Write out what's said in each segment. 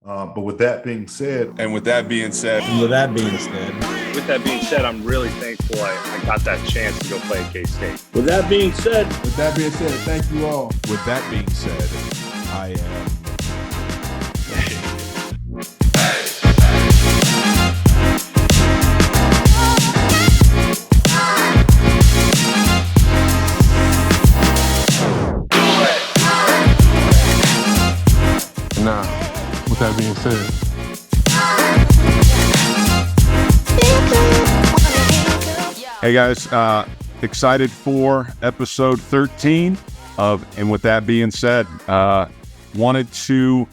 But with that being said, And with that being said, With that being said, I'm really thankful I got that chance to go play at K-State. with that being said, thank you all. with that being said, I am. Nah, with that being said. Hey guys, excited for episode 13 of And With That Being Said, wanted to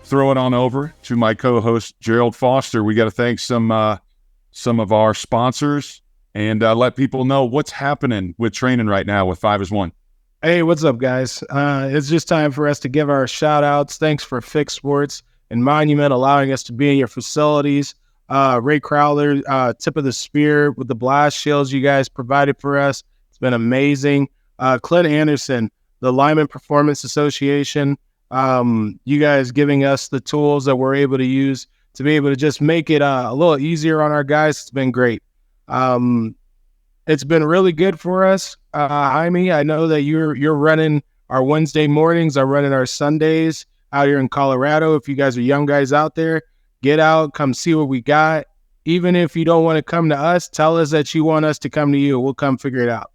throw it on over to my co-host Gerald Foster. We got to thank some of our sponsors and let people know what's happening with training right now with 5 is 1. Hey, what's up, guys? It's just time for us to give our shout-outs. Thanks for Fix Sports and Monument allowing us to be in your facilities. Ray Crowler, tip of the spear with the blast shields you guys provided for us. It's been amazing. Clint Anderson, the Lineman Performance Association, you guys giving us the tools that we're able to use to be able to just make it a little easier on our guys. It's been great. It's been really good for us. Jaime, I know that you're running our Wednesday mornings. I'm running our Sundays out here in Colorado. If you guys are young guys out there, get out, come see what we got. Even if you don't want to come to us, tell us that you want us to come to you. We'll come figure it out.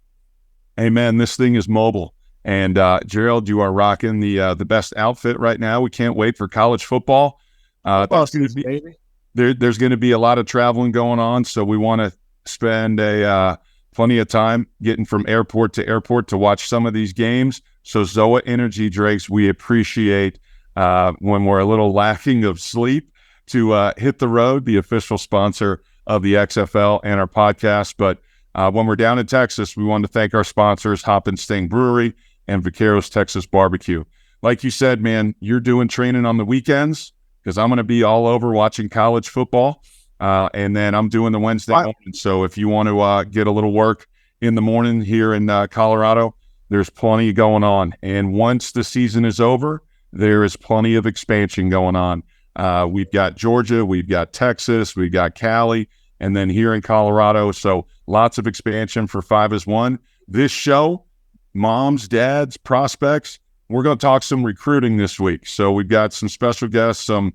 Hey man, this thing is mobile. And Gerald, you are rocking the best outfit right now. We can't wait for college football. There's going to be a lot of traveling going on, so we want to spend plenty of time getting from airport to airport to watch some of these games. So Zoa Energy drinks, we appreciate when we're a little lacking of sleep to hit the road, the official sponsor of the XFL and our podcast. But when we're down in Texas, we want to thank our sponsors, Hop and Sting Brewery and Vaqueros Texas Barbecue. Like you said, man, you're doing training on the weekends because I'm going to be all over watching college football. And then I'm doing the Wednesday morning. So if you want to get a little work in the morning here in Colorado, there's plenty going on. And once the season is over, there is plenty of expansion going on. We've got Georgia, we've got Texas, we've got Cali, and then here in Colorado. So lots of expansion for 5 is 1. This show, moms, dads, prospects, we're going to talk some recruiting this week. So we've got some special guests, some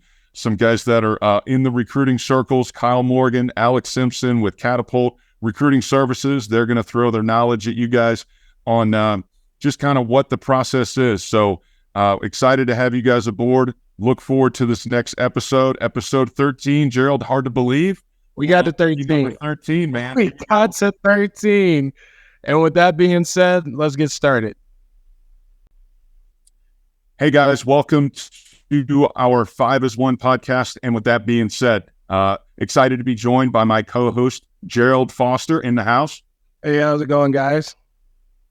guys that are in the recruiting circles, Kyle Morgan, Alec Simpson with Catapult Recruiting Services. They're going to throw their knowledge at you guys on just kind of what the process is. So excited to have you guys aboard. Look forward to this next episode 13. Gerald, hard to believe. We got to 13. 13, man. We got to 13. And with that being said, let's get started. Hey, guys, welcome to our 5 is 1 podcast. And with that being said, excited to be joined by my co-host, Gerald Foster, in the house. Hey, how's it going, guys?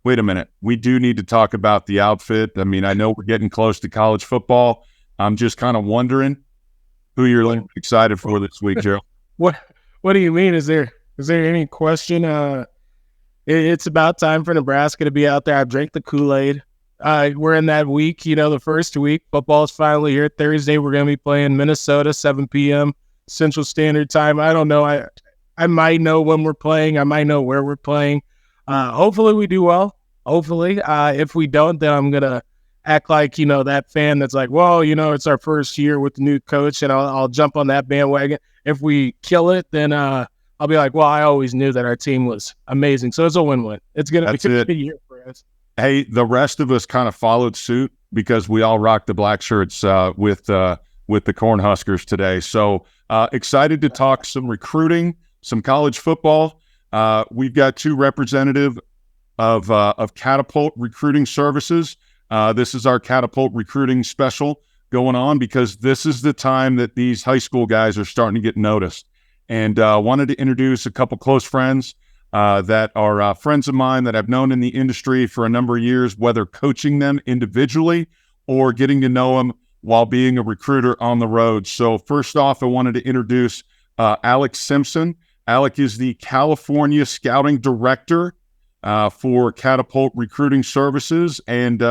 Wait a minute. We do need to talk about the outfit. I mean, I know we're getting close to college football. I'm just kind of wondering who you're excited for this week, Gerald. What do you mean? Is there any question? It's about time for Nebraska to be out there. I've drank the Kool-Aid. We're in that week, the first week. Football's finally here. Thursday, we're going to be playing Minnesota, 7 p.m. Central Standard Time. I don't know. I might know when we're playing. I might know where we're playing. Hopefully we do well. Hopefully. If we don't, then I'm going to act like, that fan that's like, well, it's our first year with the new coach, and I'll jump on that bandwagon. If we kill it, then I'll be like, well, I always knew that our team was amazing. So it's a win-win. It's going to be a good year for us. Hey, the rest of us kind of followed suit because we all rocked the black shirts with the Cornhuskers today. So excited to talk some recruiting, some college football. We've got 2 representative of Catapult Recruiting Services. This is our Catapult recruiting special going on because this is the time that these high school guys are starting to get noticed. And wanted to introduce a couple close friends that are friends of mine that I've known in the industry for a number of years, whether coaching them individually or getting to know them while being a recruiter on the road. So first off, I wanted to introduce Alec Simpson. Alec is the California Scouting Director for Catapult Recruiting Services. And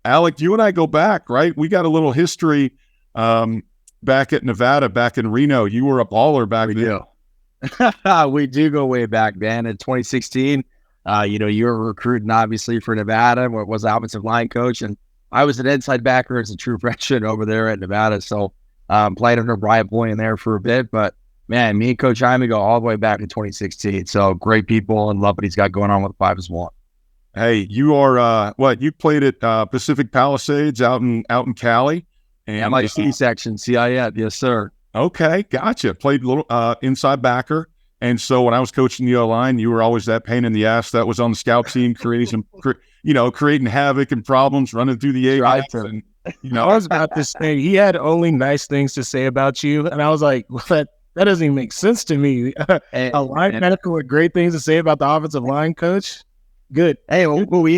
Alec, you and I go back, right? We got a little history back at Nevada, back in Reno. You were a baller back then. We do go way back, man. In 2016, you were recruiting obviously for Nevada, where it was the offensive line coach, and I was an inside backer as a true freshman over there at Nevada. So played under Brian Boyan there for a bit, but man, me and Coach Hyman go all the way back to 2016. So great people, and love what he's got going on with 5-1. Hey, you are you played at Pacific Palisades out in Cali, and yeah, my C-section, CIF, yes sir. Okay, gotcha. Played a little inside backer, and so when I was coaching the O-line, you were always that pain in the ass that was on the scout team, creating havoc and problems, running through the A-gaps. And I was about to say he had only nice things to say about you, and I was like, well, that doesn't even make sense to me. A linebacker with great things to say about the offensive line coach. Good. Hey, well, we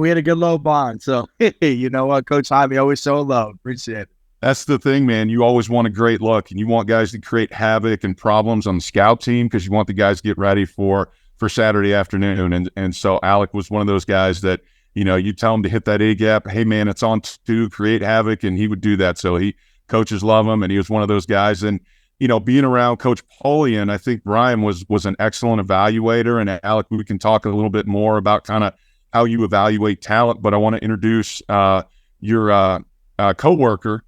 had a good little bond. So you know what, Coach Jaime always show love. Appreciate it. That's the thing, man. You always want a great look, and you want guys to create havoc and problems on the scout team because you want the guys to get ready for Saturday afternoon. And so Alec was one of those guys that, you tell him to hit that A gap. Hey, man, it's on to create havoc, and he would do that. So coaches love him, and he was one of those guys. And being around Coach Polian, I think Brian was an excellent evaluator. And Alec, we can talk a little bit more about kind of how you evaluate talent. But I want to introduce your coworker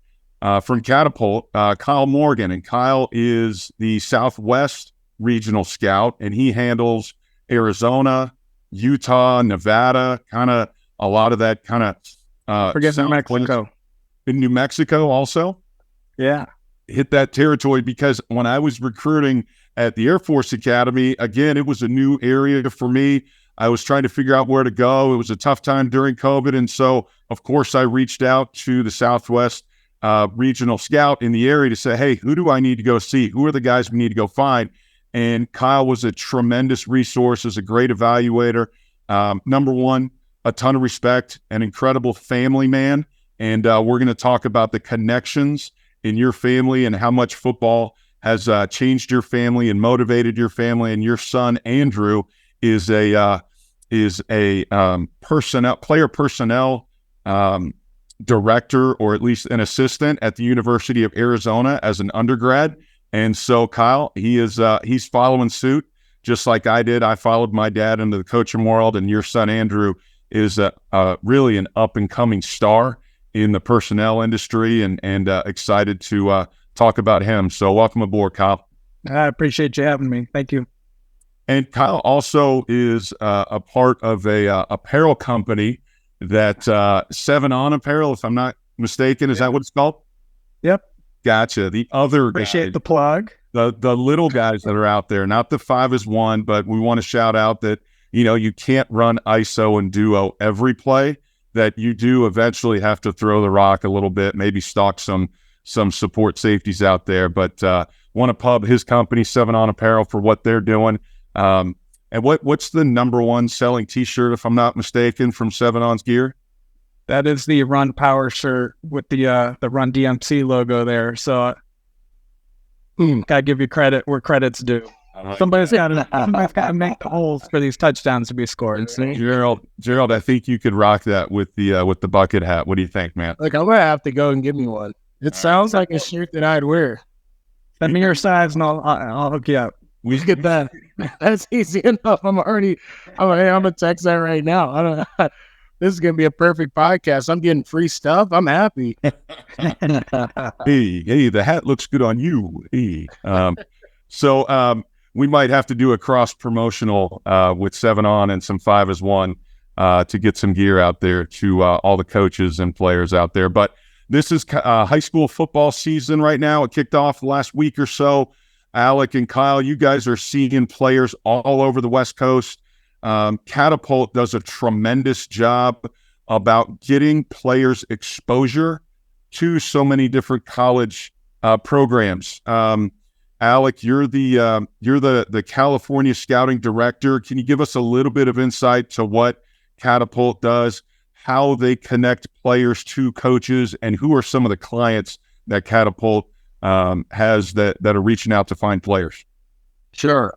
from Catapult, Kyle Morgan. And Kyle is the Southwest Regional Scout, and he handles Arizona, Utah, Nevada, kind of a lot of that kind of forget New Mexico. In New Mexico also? Yeah. Hit that territory because when I was recruiting at the Air Force Academy, again, it was a new area for me. I was trying to figure out where to go. It was a tough time during COVID. And so, of course, I reached out to the Southwest Regional Scout in the area to say, hey, who do I need to go see? Who are the guys we need to go find? And Kyle was a tremendous resource, as a great evaluator. Number one, a ton of respect, an incredible family man. And we're going to talk about the connections in your family and how much football has changed your family and motivated your family. And your son Andrew is a player personnel director, or at least an assistant at the University of Arizona as an undergrad. And so Kyle, he's following suit just like I did. I followed my dad into the coaching world, and your son Andrew is really an up and coming star in the personnel industry, and excited to talk about him. So welcome aboard, Kyle. I appreciate you having me. Thank you. And Kyle also is a part of a apparel company that 7 On Apparel, if I'm not mistaken. Is that what it's called? Yep. Gotcha. The other appreciate guys, the plug. The little guys that are out there, not the 5-1, but we want to shout out that, you can't run ISO and duo every play, that you do eventually have to throw the rock a little bit, maybe stock some support safeties out there. But want to pub his company, 7 On Apparel, for what they're doing. And what's the number one selling T-shirt, if I'm not mistaken, from 7 On's gear? That is the Run Power shirt with the Run DMC logo there. So gotta give you credit where credit's due. Somebody's got to make the holes for these touchdowns to be scored. Gerald, I think you could rock that with the bucket hat. What do you think, man? Look, I'm gonna have to go and give me one. It sounds like a shirt that I'd wear. Send me your size, and I'll hook you up. We get that. That's easy enough. I'm gonna text that right now. I don't know. This is gonna be a perfect podcast. I'm getting free stuff. I'm happy. Hey, the hat looks good on you. Hey. So we might have to do a cross promotional with 7 On and some 5-1 to get some gear out there to all the coaches and players out there. But this is high school football season right now. It kicked off last week or so. Alec and Kyle, you guys are seeing players all over the West Coast. Catapult does a tremendous job about getting players exposure to so many different college programs. Alec, you're the California scouting director. Can you give us a little bit of insight to what Catapult does, how they connect players to coaches, and who are some of the clients that Catapult has that are reaching out to find players? Sure.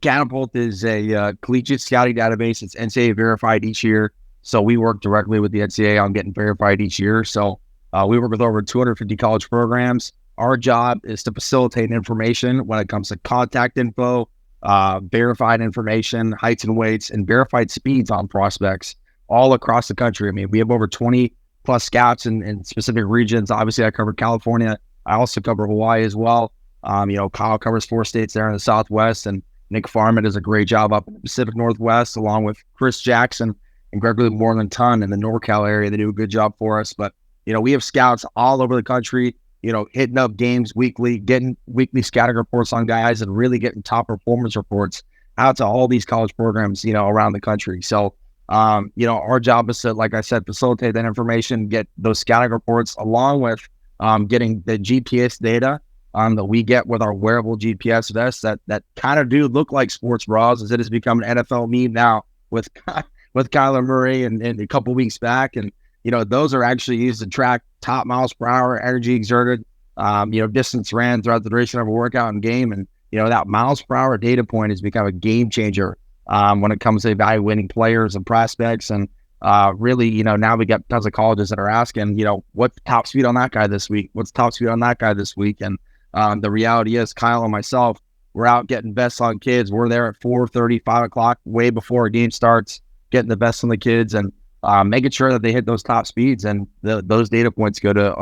Catapult is a collegiate scouting database. It's NCAA verified each year. So we work directly with the NCAA on getting verified each year. So we work with over 250 college programs. Our job is to facilitate information when it comes to contact info, verified information, heights and weights, and verified speeds on prospects all across the country. I mean, we have over 20 plus scouts in specific regions. Obviously, I cover California. I also cover Hawaii as well. Kyle covers 4 states there in the Southwest, and Nick Farman does a great job up in the Pacific Northwest, along with Chris Jackson and Gregory Moreland-Ton in the NorCal area. They do a good job for us. But, we have scouts all over the country, hitting up games weekly, getting weekly scouting reports on guys, and really getting top performance reports out to all these college programs, around the country. So, our job is to, like I said, facilitate that information, get those scouting reports, along with getting the GPS data that we get with our wearable GPS vests that kind of do look like sports bras, as it has become an NFL meme now with Kyler Murray and a couple weeks back. And, those are actually used to track top miles per hour, energy exerted, distance ran throughout the duration of a workout and game. And, that miles per hour data point has become a game changer when it comes to evaluating players and prospects. And really, now we got tons of colleges that are asking, what's top speed on that guy this week? What's top speed on that guy this week? And the reality is, Kyle and myself, we're out getting vests on kids. We're there at 4:30, 5 o'clock, way before a game starts, getting the vests on the kids and making sure that they hit those top speeds. And those data points go to,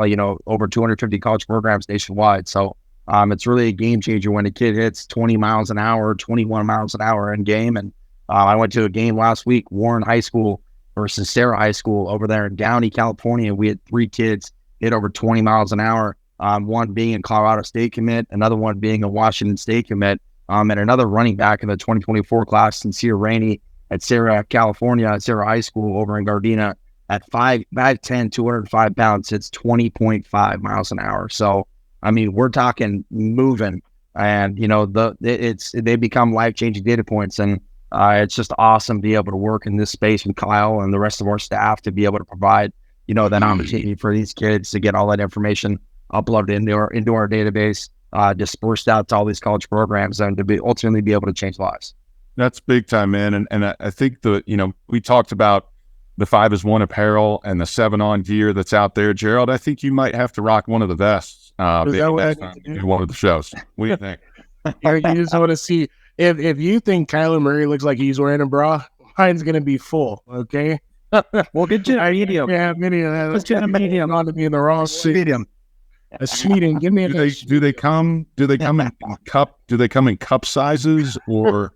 over 250 college programs nationwide. So it's really a game changer when a kid hits 20 miles an hour, 21 miles an hour in game. And I went to a game last week, Warren High School versus Sarah High School over there in Downey, California. We had 3 kids hit over 20 miles an hour. One being a Colorado State commit, another one being a Washington State commit, and another running back in the 2024 class, Sincere Rainey at Sarah, California, at Sarah High School over in Gardena at 5'10", 205 pounds. It's 20.5 miles an hour. So, I mean, we're talking moving, and they become life-changing data points, and it's just awesome to be able to work in this space with Kyle and the rest of our staff to be able to provide, that opportunity for these kids to get all that information uploaded into our database, dispersed out to all these college programs, and to ultimately be able to change lives. That's big time, man. And I think we talked about the 5 is 1 apparel and the 7 on gear that's out there. Gerald, I think you might have to rock one of the vests. Is that what I need to do? One of the shows. What do you think? You just want to see if you think Kyler Murray looks like he's wearing a bra, mine's gonna be full. Okay. Well, get you a medium. Yeah, medium. Let's get a medium on to be in the wrong medium. A medium. Give me a. Do they come in cup? Do they come in cup sizes or?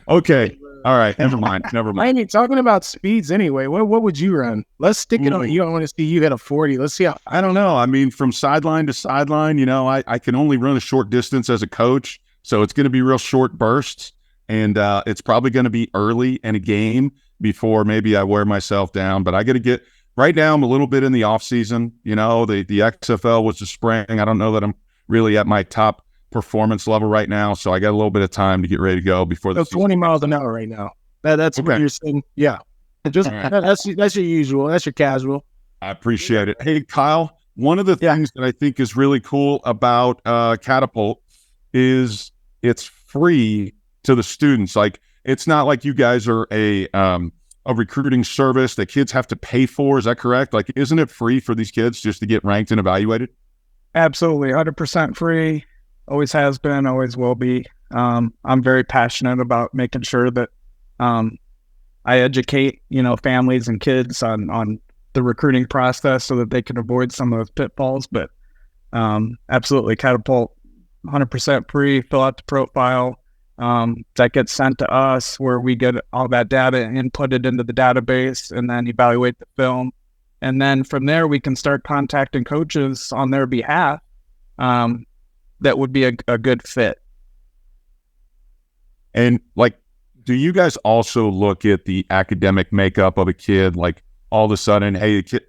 Okay. All right. Never mind. I ain't talking about speeds anyway. What would you run? Let's stick it on. You don't want to see you hit a 40. Let's see how. I don't know. I mean, from sideline to sideline, I can only run a short distance as a coach, so it's going to be real short bursts, and it's probably going to be early in a game before maybe I wear myself down. But I got to get right now. I'm a little bit in the off season. The XFL was the spring. I don't know that I'm really at my top performance level right now, so I got a little bit of time to get ready to go before the 20 miles an hour right now. That's okay. What you're saying. Yeah, just right. That's your usual. That's your casual. I appreciate it. Hey, Kyle, one of the things that I think is really cool about Catapult is it's free to the students. Like, it's not like you guys are a recruiting service that kids have to pay for. Is that correct? Like, isn't it free for these kids just to get ranked and evaluated? Absolutely, 100% free. Always has been, always will be. I'm very passionate about making sure that I educate, families and kids on the recruiting process so that they can avoid some of those pitfalls. But absolutely, Catapult, 100% free. Fill out the profile. That gets sent to us, where we get all that data inputted into the database and then evaluate the film. And then from there, we can start contacting coaches on their behalf. That would be a good fit. And do you guys also look at the academic makeup of a kid? Like, all of a sudden, hey, the kid,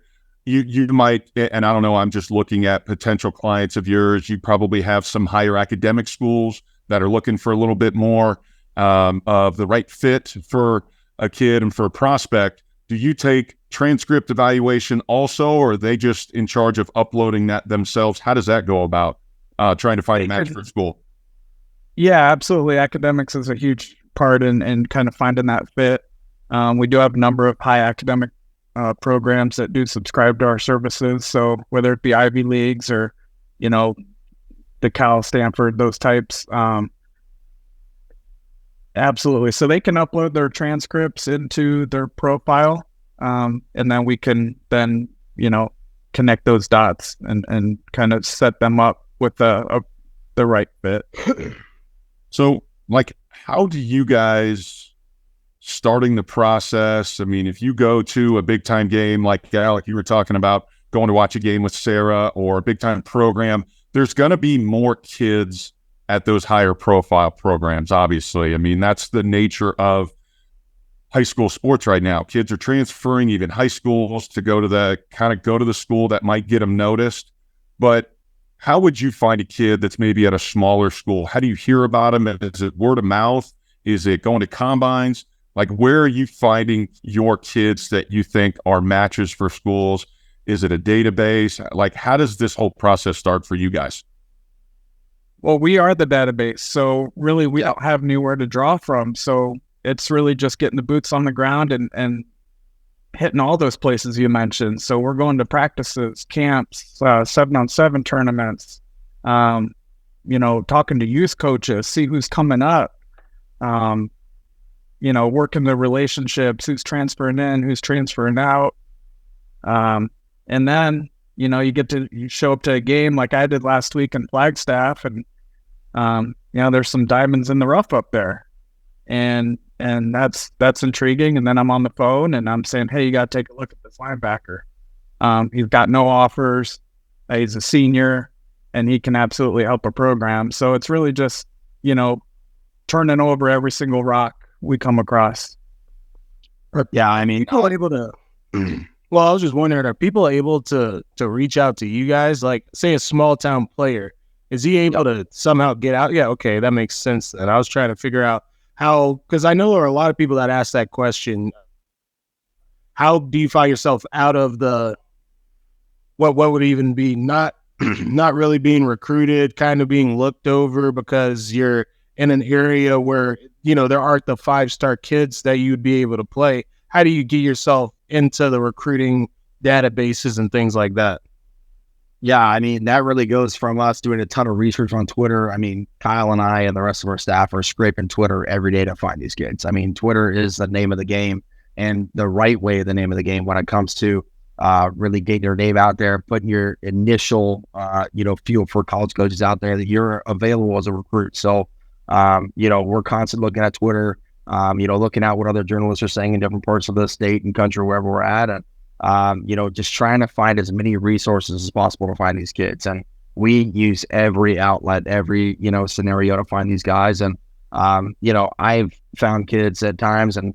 you might, and I don't know, I'm just looking at potential clients of yours. You probably have some higher academic schools that are looking for a little bit more of the right fit for a kid and for a prospect. Do you take transcript evaluation also, or are they just in charge of uploading that themselves? How does that go about? Trying to find a match for school? Yeah, absolutely. Academics is a huge part in kind of finding that fit. We do have a number of high academic programs that do subscribe to our services. So whether it be Ivy Leagues or, you know, the Cal, Stanford, those types. Absolutely. So they can upload their transcripts into their profile. And then we can then, you know, connect those dots and kind of set them up with the right fit. So, like, how do you guys starting the process? I mean, if you go to a big time game, like Alec, you were talking about going to watch a game with Sarah or a big time program, there's going to be more kids at those higher profile programs, obviously. I mean, that's the nature of high school sports right now. Kids are transferring even high schools to go to the school that might get them noticed. But how would you find a kid that's maybe at a smaller school? How do you hear about them? Is it word of mouth? Is it going to combines? Like, where are you finding your kids that you think are matches for schools? Is it a database? Like, how does this whole process start for you guys? Well, we are the database. So really, we don't have anywhere to draw from. So it's really just getting the boots on the ground and hitting all those places you mentioned. So we're going to practices, camps, 7-on-7 tournaments, you know, talking to youth coaches, see who's coming up, you know, working the relationships, who's transferring in, who's transferring out. And then, you know, you show up to a game like I did last week in Flagstaff, and, you know, there's some diamonds in the rough up there. And that's intriguing. And then I'm on the phone and I'm saying, hey, you got to take a look at this linebacker. He's got no offers. He's a senior and he can absolutely help a program. So it's really just, you know, turning over every single rock we come across. Yeah, I mean, People able to. Well, I was just wondering, are people able to reach out to you guys? Like, say a small town player, is he able to somehow get out? Yeah, okay, that makes sense. Then I was trying to figure out how, because I know there are a lot of people that ask that question. How do you find yourself out of the what would even be not really being recruited, kind of being looked over because you're in an area where, you know, there aren't the 5-star kids that you'd be able to play? How do you get yourself into the recruiting databases and things like that? Yeah, I mean, that really goes from us doing a ton of research on Twitter. I mean, Kyle and I and the rest of our staff are scraping Twitter every day to find these kids. I mean, Twitter is the name of the game, and the right way of the name of the game when it comes to really getting your name out there, putting your initial, you know, feel for college coaches out there that you're available as a recruit. So, you know, we're constantly looking at Twitter, you know, looking at what other journalists are saying in different parts of the state and country, wherever we're at. And, you know, just trying to find as many resources as possible to find these kids. And we use every outlet, every, you know, scenario to find these guys. And, you know, I've found kids at times and,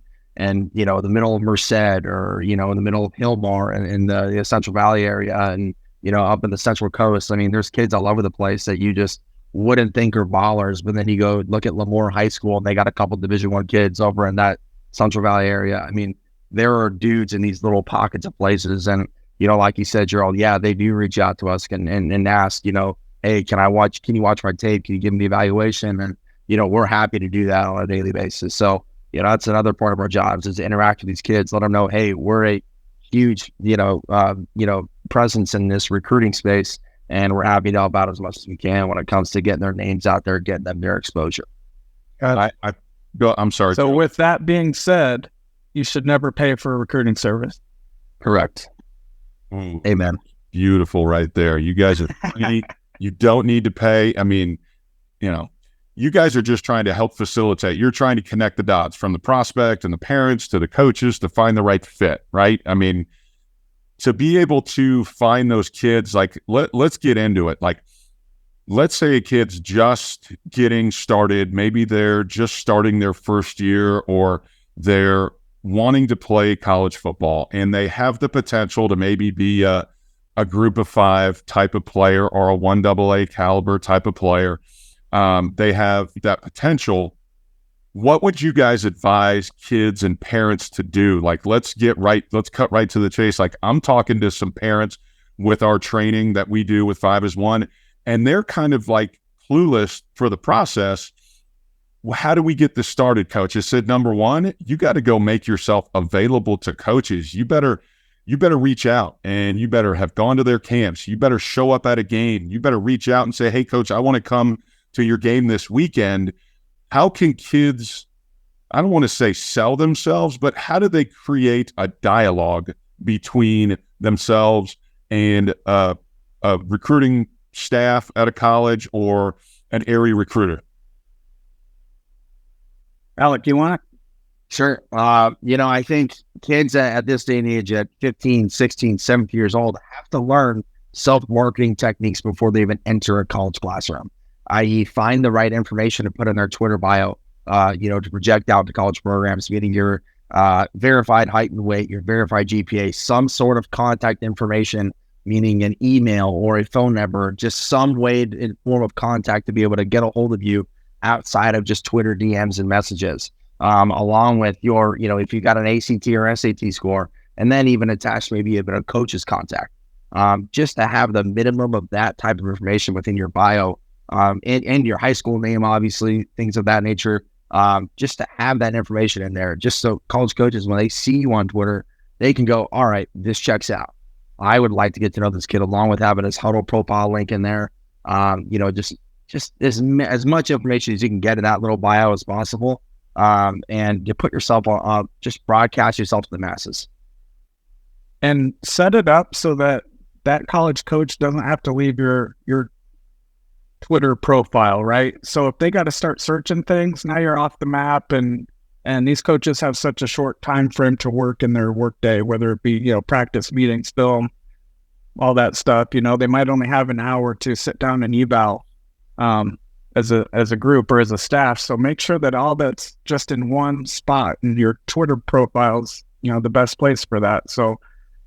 you know, the middle of Merced or, you know, in the middle of Hillmar and in the Central Valley area and, you know, up in the Central Coast. I mean, there's kids all over the place that you just wouldn't think are ballers, but then you go look at Lemoore High School and they got a couple Division I kids over in that Central Valley area. I mean, there are dudes in these little pockets of places. And, you know, like you said, Gerald, yeah, they do reach out to us and ask, you know, hey, can you watch my tape? Can you give me the evaluation? And, you know, we're happy to do that on a daily basis. So, you know, that's another part of our jobs is to interact with these kids, let them know, hey, we're a huge, you know, presence in this recruiting space. And we're happy to help out as much as we can when it comes to getting their names out there, getting them their exposure. I'm sorry. So with that being said, you should never pay for a recruiting service. Correct. Ooh, Amen. Beautiful right there. You guys are funny. You don't need to pay. I mean, you know, you guys are just trying to help facilitate. You're trying to connect the dots from the prospect and the parents to the coaches to find the right fit, right? I mean, to be able to find those kids, like, let's get into it. Like, let's say a kid's just getting started. Maybe they're just starting their first year or they're wanting to play college football and they have the potential to maybe be a group of 5 type of player or a 1AA caliber type of player. They have that potential. What would you guys advise kids and parents to do? Like, let's cut right to the chase. Like, I'm talking to some parents with our training that we do with 5 as 1, and they're kind of like clueless for the process. Well, how do we get this started, coach? I said, number one, you got to go make yourself available to coaches. You better you better reach out and you better have gone to their camps. You better show up at a game. You better reach out and say, hey, coach, I want to come to your game this weekend. How can kids, I don't want to say sell themselves, but how do they create a dialogue between themselves and a recruiting staff at a college or an area recruiter? Alec, you want it? Sure. I think kids at this day and age at 15, 16, 17 years old have to learn self-marketing techniques before they even enter a college classroom, i.e. find the right information to put in their Twitter bio, to project out to college programs, meaning your verified height and weight, your verified GPA, some sort of contact information, meaning an email or a phone number, just some way in form of contact to be able to get a hold of you outside of just Twitter DMs and messages. Along with your, if you got an ACT or SAT score, and then even attach maybe a bit of coach's contact, just to have the minimum of that type of information within your bio, and your high school name, obviously, things of that nature, just to have that information in there, just so college coaches, when they see you on Twitter, they can go, all right, this checks out. I would like to get to know this kid, along with having his Huddle profile link in there, just as much information as you can get in that little bio as possible. And you put yourself on, just broadcast yourself to the masses. And set it up so that that college coach doesn't have to leave your Twitter profile, right? So if they got to start searching things, now you're off the map, and these coaches have such a short time frame to work in their workday, whether it be, practice, meetings, film, all that stuff. They might only have an hour to sit down and eval, as a group or as a staff. So make sure that all that's just in one spot, and your Twitter profile's, the best place for that. So,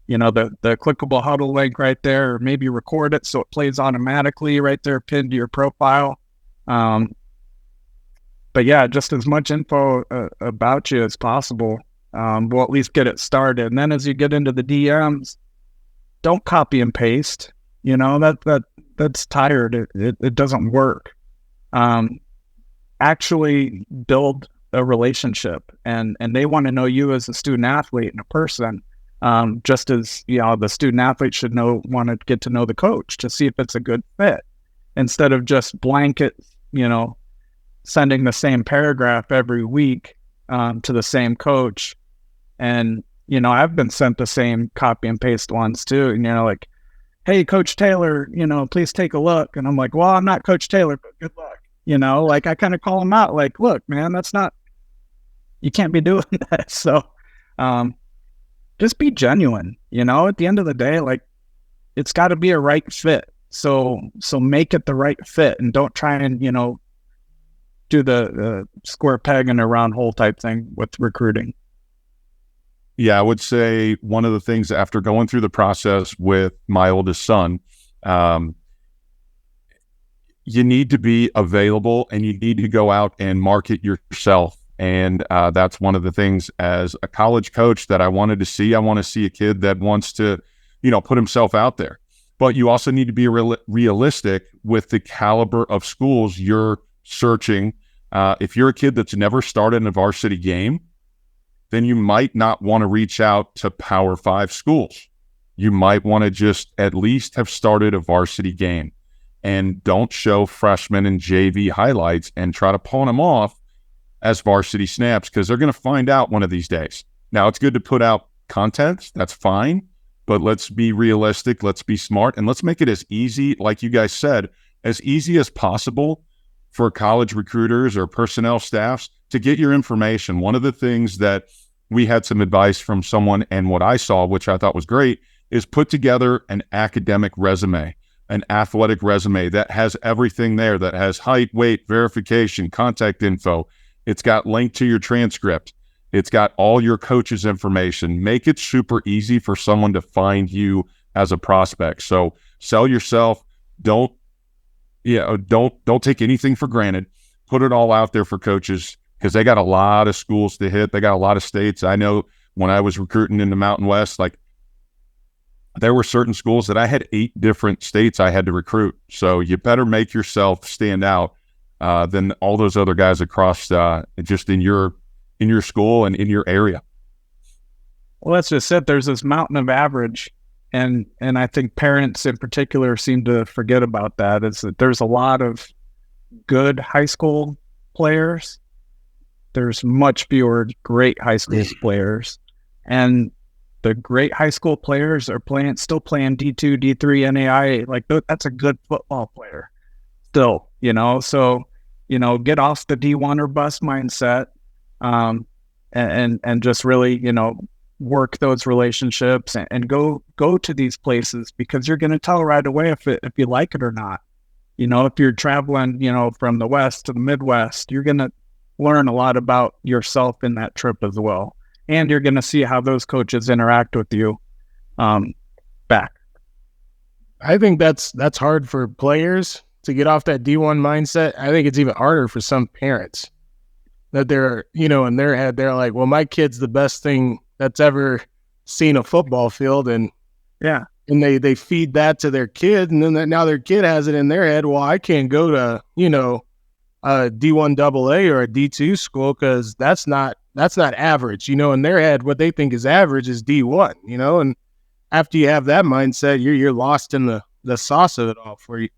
the clickable Huddle link right there, or maybe record it so it plays automatically right there, pinned to your profile. But yeah, just as much info about you as possible. We'll at least get it started. And then as you get into the DMs, don't copy and paste. That's tired. It doesn't work. Actually build a relationship, and they want to know you as a student athlete and a person, just as the student athlete should want to get to know the coach to see if it's a good fit, instead of just blanket sending the same paragraph every week to the same coach. And I've been sent the same copy and paste ones too, and like, hey, Coach Taylor, please take a look. And I'm like, well, I'm not Coach Taylor, but good luck. I kind of call them out, like, look, man, you can't be doing that. So just be genuine. At the end of the day, like, it's got to be a right fit. So make it the right fit, and don't try and, do the square peg in a round hole type thing with recruiting. Yeah, I would say one of the things after going through the process with my oldest son, you need to be available, and you need to go out and market yourself. And that's one of the things as a college coach that I wanted to see. I want to see a kid that wants to, put himself out there. But you also need to be realistic with the caliber of schools you're searching. If you're a kid that's never started in a varsity game, then you might not want to reach out to Power 5 schools. You might want to just at least have started a varsity game, and don't show freshman and JV highlights and try to pawn them off as varsity snaps, because they're going to find out one of these days. Now, it's good to put out content. That's fine. But let's be realistic. Let's be smart. And let's make it as easy, like you guys said, as easy as possible for college recruiters or personnel staffs to get your information. One of the things that we had some advice from someone, and what I saw, which I thought was great, is put together an academic resume, an athletic resume that has everything there, that has height, weight, verification, contact info. It's got link to your transcript. It's got all your coach's information. Make it super easy for someone to find you as a prospect. So sell yourself. Don't take anything for granted. Put it all out there for coaches, because they got a lot of schools to hit. They got a lot of states. I know when I was recruiting in the Mountain West, like, there were certain schools that I had 8 different states I had to recruit. So you better make yourself stand out than all those other guys across just in your school and in your area. Well, that's just it. There's this mountain of average, and I think parents in particular seem to forget about that. Is that there's a lot of good high school players. There's much fewer great high school players, and the great high school players are still playing D2, D3, NAIA. Like that's a good football player still, So, get off the D1 or bust mindset, and just really, work those relationships and go to these places, because you're going to tell right away if you like it or not. If you're traveling, from the West to the Midwest, you're going to learn a lot about yourself in that trip as well. And you're going to see how those coaches interact with you back. I think that's hard for players to get off that D1 mindset. I think it's even harder for some parents that they're, in their head, they're like, well, my kid's the best thing that's ever seen a football field. And yeah. And they feed that to their kid. And then now their kid has it in their head. Well, I can't go to, a D1 AA or a D2 school because that's not average. In their head, what they think is average is D1, and after you have that mindset, you're lost in the sauce of it all for you.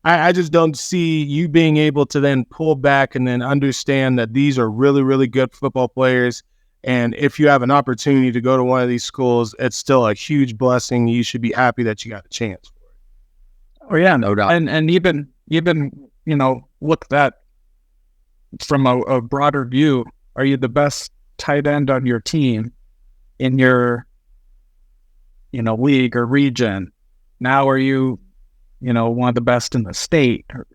I just don't see you being able to then pull back and then understand that these are really, really good football players. And if you have an opportunity to go to one of these schools, it's still a huge blessing. You should be happy that you got a chance for it. Oh yeah, no doubt. And even look that from a broader view. Are you the best tight end on your team in your league or region? Now are you one of the best in the state, or,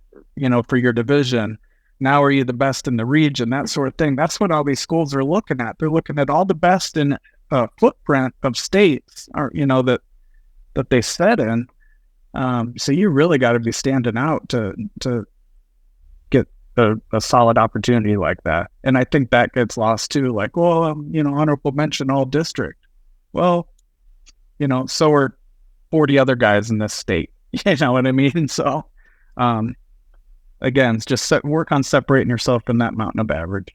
for your division? Now are you the best in the region? That sort of thing. That's what all these schools are looking at. They're looking at all the best in a footprint of states, or that they set in. So you really got to be standing out to get a solid opportunity like that. And I think that gets lost too. Like, well, honorable mention all district. Well, so are 40 other guys in this state. You know what I mean? So, again, it's just work on separating yourself from that mountain of average.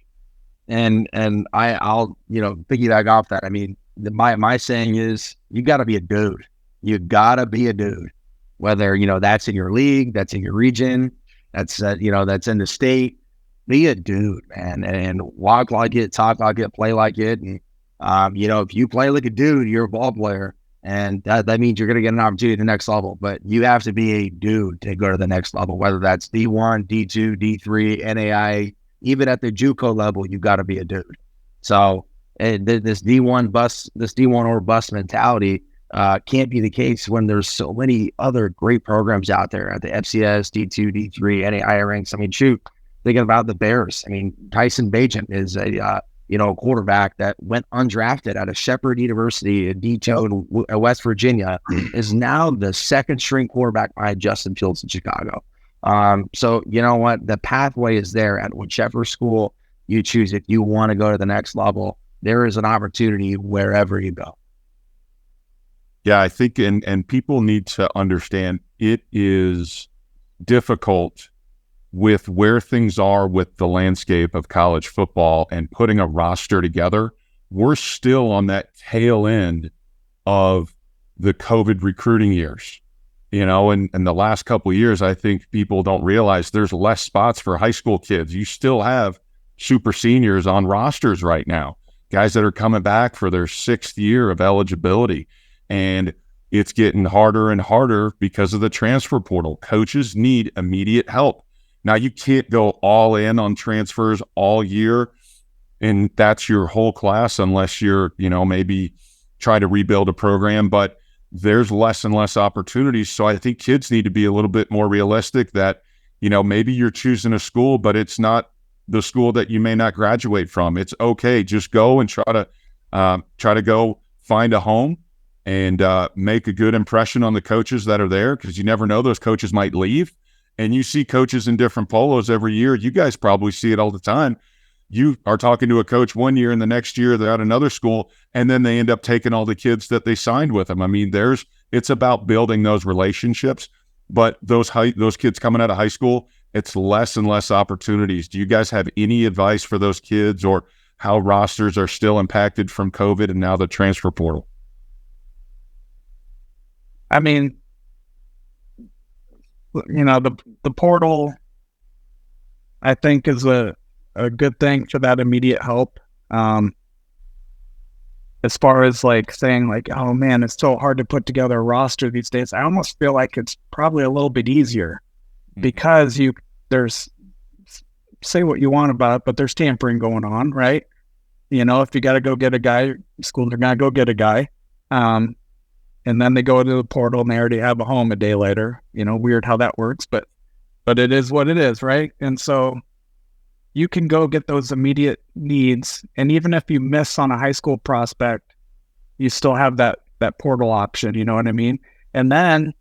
And I'll piggyback off that. I mean, my saying is, you got to be a dude. You got to be a dude. Whether that's in your league, that's in your region, that's that's in the state. Be a dude, man, and walk like it, talk like it, play like it. And if you play like a dude, you're a ball player. And that means you're going to get an opportunity at the next level. But you have to be a dude to go to the next level, whether that's D1, D2, D3, NAI, even at the JUCO level, you got to be a dude. So this D1 or bust mentality can't be the case when there's so many other great programs out there at the FCS, D2, D3, NAI ranks. I mean, shoot, thinking about the Bears. I mean, Tyson Bagent is a quarterback that went undrafted out of Shepherd University in D2 in West Virginia, is now the second string quarterback behind Justin Fields in Chicago. So you know what? The pathway is there at whichever school you choose. If you want to go to the next level, there is an opportunity wherever you go. Yeah, I think, and people need to understand it is difficult with where things are with the landscape of college football and putting a roster together. We're still on that tail end of the COVID recruiting years, and the last couple of years, I think people don't realize there's less spots for high school kids. You still have super seniors on rosters right now, guys that are coming back for their 6th year of eligibility. And it's getting harder and harder because of the transfer portal. Coaches need immediate help. Now, you can't go all in on transfers all year, and that's your whole class unless you're, maybe try to rebuild a program. But there's less and less opportunities. So I think kids need to be a little bit more realistic that, maybe you're choosing a school, but it's not the school that you may not graduate from. It's okay. Just go and try to go find a home and make a good impression on the coaches that are there, because you never know, those coaches might leave. And you see coaches in different polos every year. You guys probably see it all the time. You are talking to a coach one year and the next year they're at another school, and then they end up taking all the kids that they signed with them. I mean, it's about building those relationships, but those kids coming out of high school, it's less and less opportunities. Do you guys have any advice for those kids, or how rosters are still impacted from COVID and now the transfer portal? I mean, the portal, I think, is a good thing for that immediate help. As far as like saying like, oh man, it's so hard to put together a roster these days, I almost feel like it's probably a little bit easier because there's, say what you want about it, but there's tampering going on, right? If you got to go get a guy, schools are going to go get a guy. And then they go to the portal and they already have a home a day later. Weird how that works, but it is what it is, right? And so you can go get those immediate needs. And even if you miss on a high school prospect, you still have that portal option, you know what I mean? And then,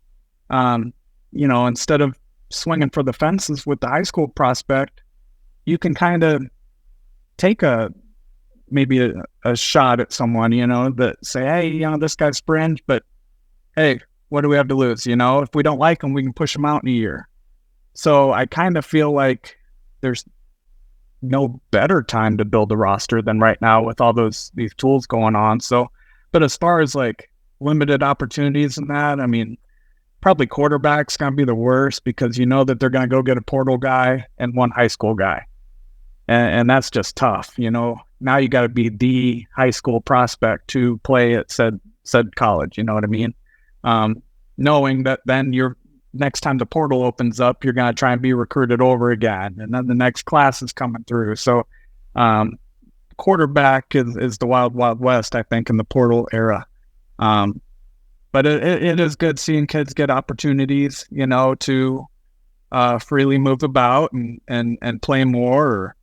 instead of swinging for the fences with the high school prospect, you can kind of take maybe a shot at someone, that say, hey, this guy's fringe, but hey, what do we have to lose? If we don't like him, we can push him out in a year. So I kind of feel like there's no better time to build a roster than right now with all these tools going on. So, but as far as like limited opportunities and that, I mean, probably quarterback's going to be the worst because that they're going to go get a portal guy and one high school guy. And that's just tough. Now you got to be the high school prospect to play at said college. You know what I mean? Knowing that then next time the portal opens up, you're going to try and be recruited over again. And then the next class is coming through. So quarterback is the wild, wild west, I think, in the portal era. But it is good seeing kids get opportunities, to freely move about and play more.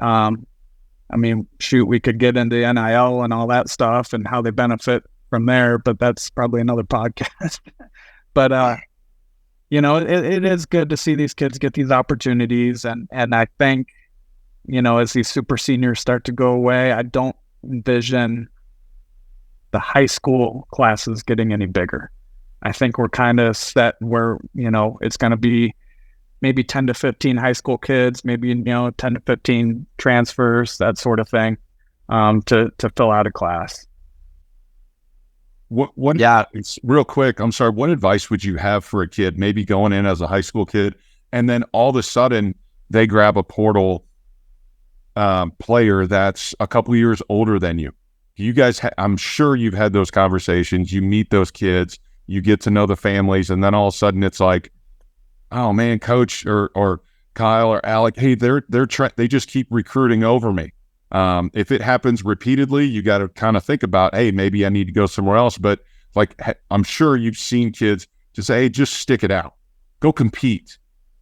I mean, shoot, we could get into NIL and all that stuff and how they benefit from there, but that's probably another podcast. But it is good to see these kids get these opportunities. And I think, as these super seniors start to go away, I don't envision the high school classes getting any bigger. I think we're kind of set where, it's going to be maybe 10 to 15 high school kids, maybe, 10 to 15 transfers, that sort of thing, to fill out a class. It's real quick. I'm sorry. What advice would you have for a kid maybe going in as a high school kid and then all of a sudden they grab a portal player that's a couple of years older than you? You guys, I'm sure you've had those conversations. You meet those kids, you get to know the families, and then all of a sudden it's like, oh man, coach or Kyle or Alec, hey, they just keep recruiting over me. If it happens repeatedly, you got to kind of think about, hey, maybe I need to go somewhere else. But like, I'm sure you've seen kids just say, hey, just stick it out, go compete.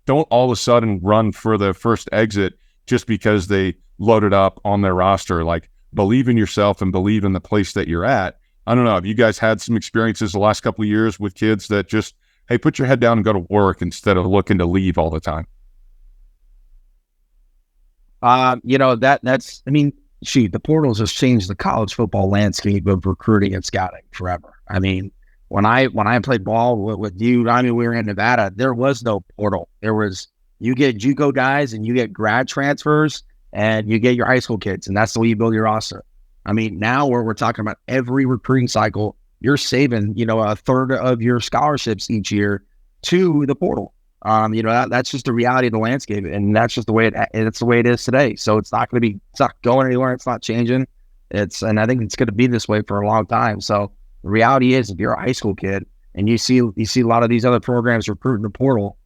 Don't all of a sudden run for the first exit just because they loaded up on their roster. Like, believe in yourself and believe in the place that you're at. I don't know. Have you guys had some experiences the last couple of years with kids that just, hey, put your head down and go to work instead of looking to leave all the time? That's, I mean, the portals has changed the college football landscape of recruiting and scouting forever. I mean, when I played ball with you, I mean, we were in Nevada, there was no portal. There was, you get JUCO guys and you get grad transfers and you get your high school kids, and that's the way you build your roster. I mean, now we're talking about every recruiting cycle, you're saving, a third of your scholarships each year to the portal. That's just the reality of the landscape, and that's just the way it's the way it is today. So it's not going anywhere. It's not changing. And I think it's going to be this way for a long time. So the reality is, if you're a high school kid and you see a lot of these other programs recruiting the portal,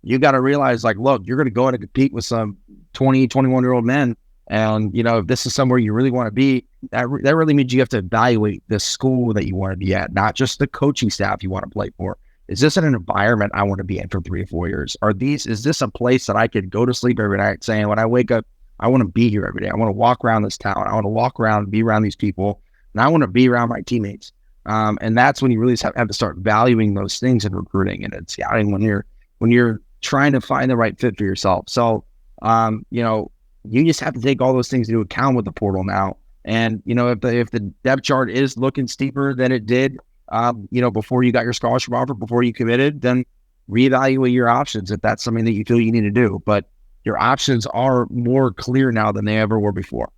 you got to realize, like, look, you're going to go in and compete with some 20, 21-year-old men. And, if this is somewhere you really want to be, that really means you have to evaluate the school that you want to be at, not just the coaching staff you want to play for. Is this an environment I want to be in for 3 or 4 years? Is this a place that I could go to sleep every night saying, when I wake up, I want to be here every day. I want to walk around this town. I want to walk around, be around these people, and I want to be around my teammates. And that's when you really have to start valuing those things in recruiting and in scouting when you're trying to find the right fit for yourself. So, you just have to take all those things into account with the portal now. And, if the depth chart is looking steeper than it did, before you got your scholarship offer, before you committed, then reevaluate your options if that's something that you feel you need to do. But your options are more clear now than they ever were before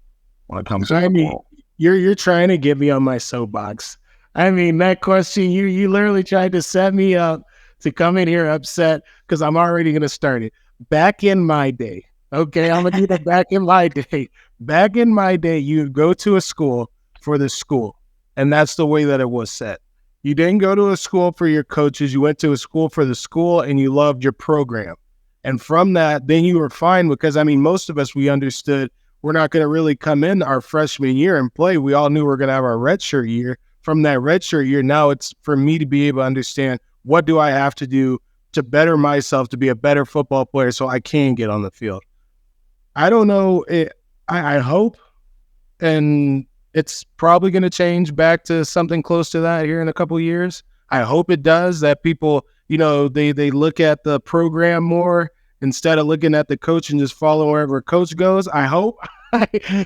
when it comes to football. You're trying to get me on my soapbox. I mean, that question, you literally tried to set me up to come in here upset because I'm already going to start it. Back in my day, okay, I'm going to do that back in my day. Back in my day, you'd go to a school for the school, and that's the way that it was set. You didn't go to a school for your coaches. You went to a school for the school, and you loved your program. And from that, then you were fine because, I mean, most of us, we understood we're not going to really come in our freshman year and play. We all knew we were going to have our redshirt year. From that redshirt year, now it's for me to be able to understand what do I have to do to better myself, to be a better football player so I can get on the field. I don't know. I hope, and it's probably going to change back to something close to that here in a couple of years. I hope it does, that people, you know, they look at the program more instead of looking at the coach and just follow wherever coach goes. I hope.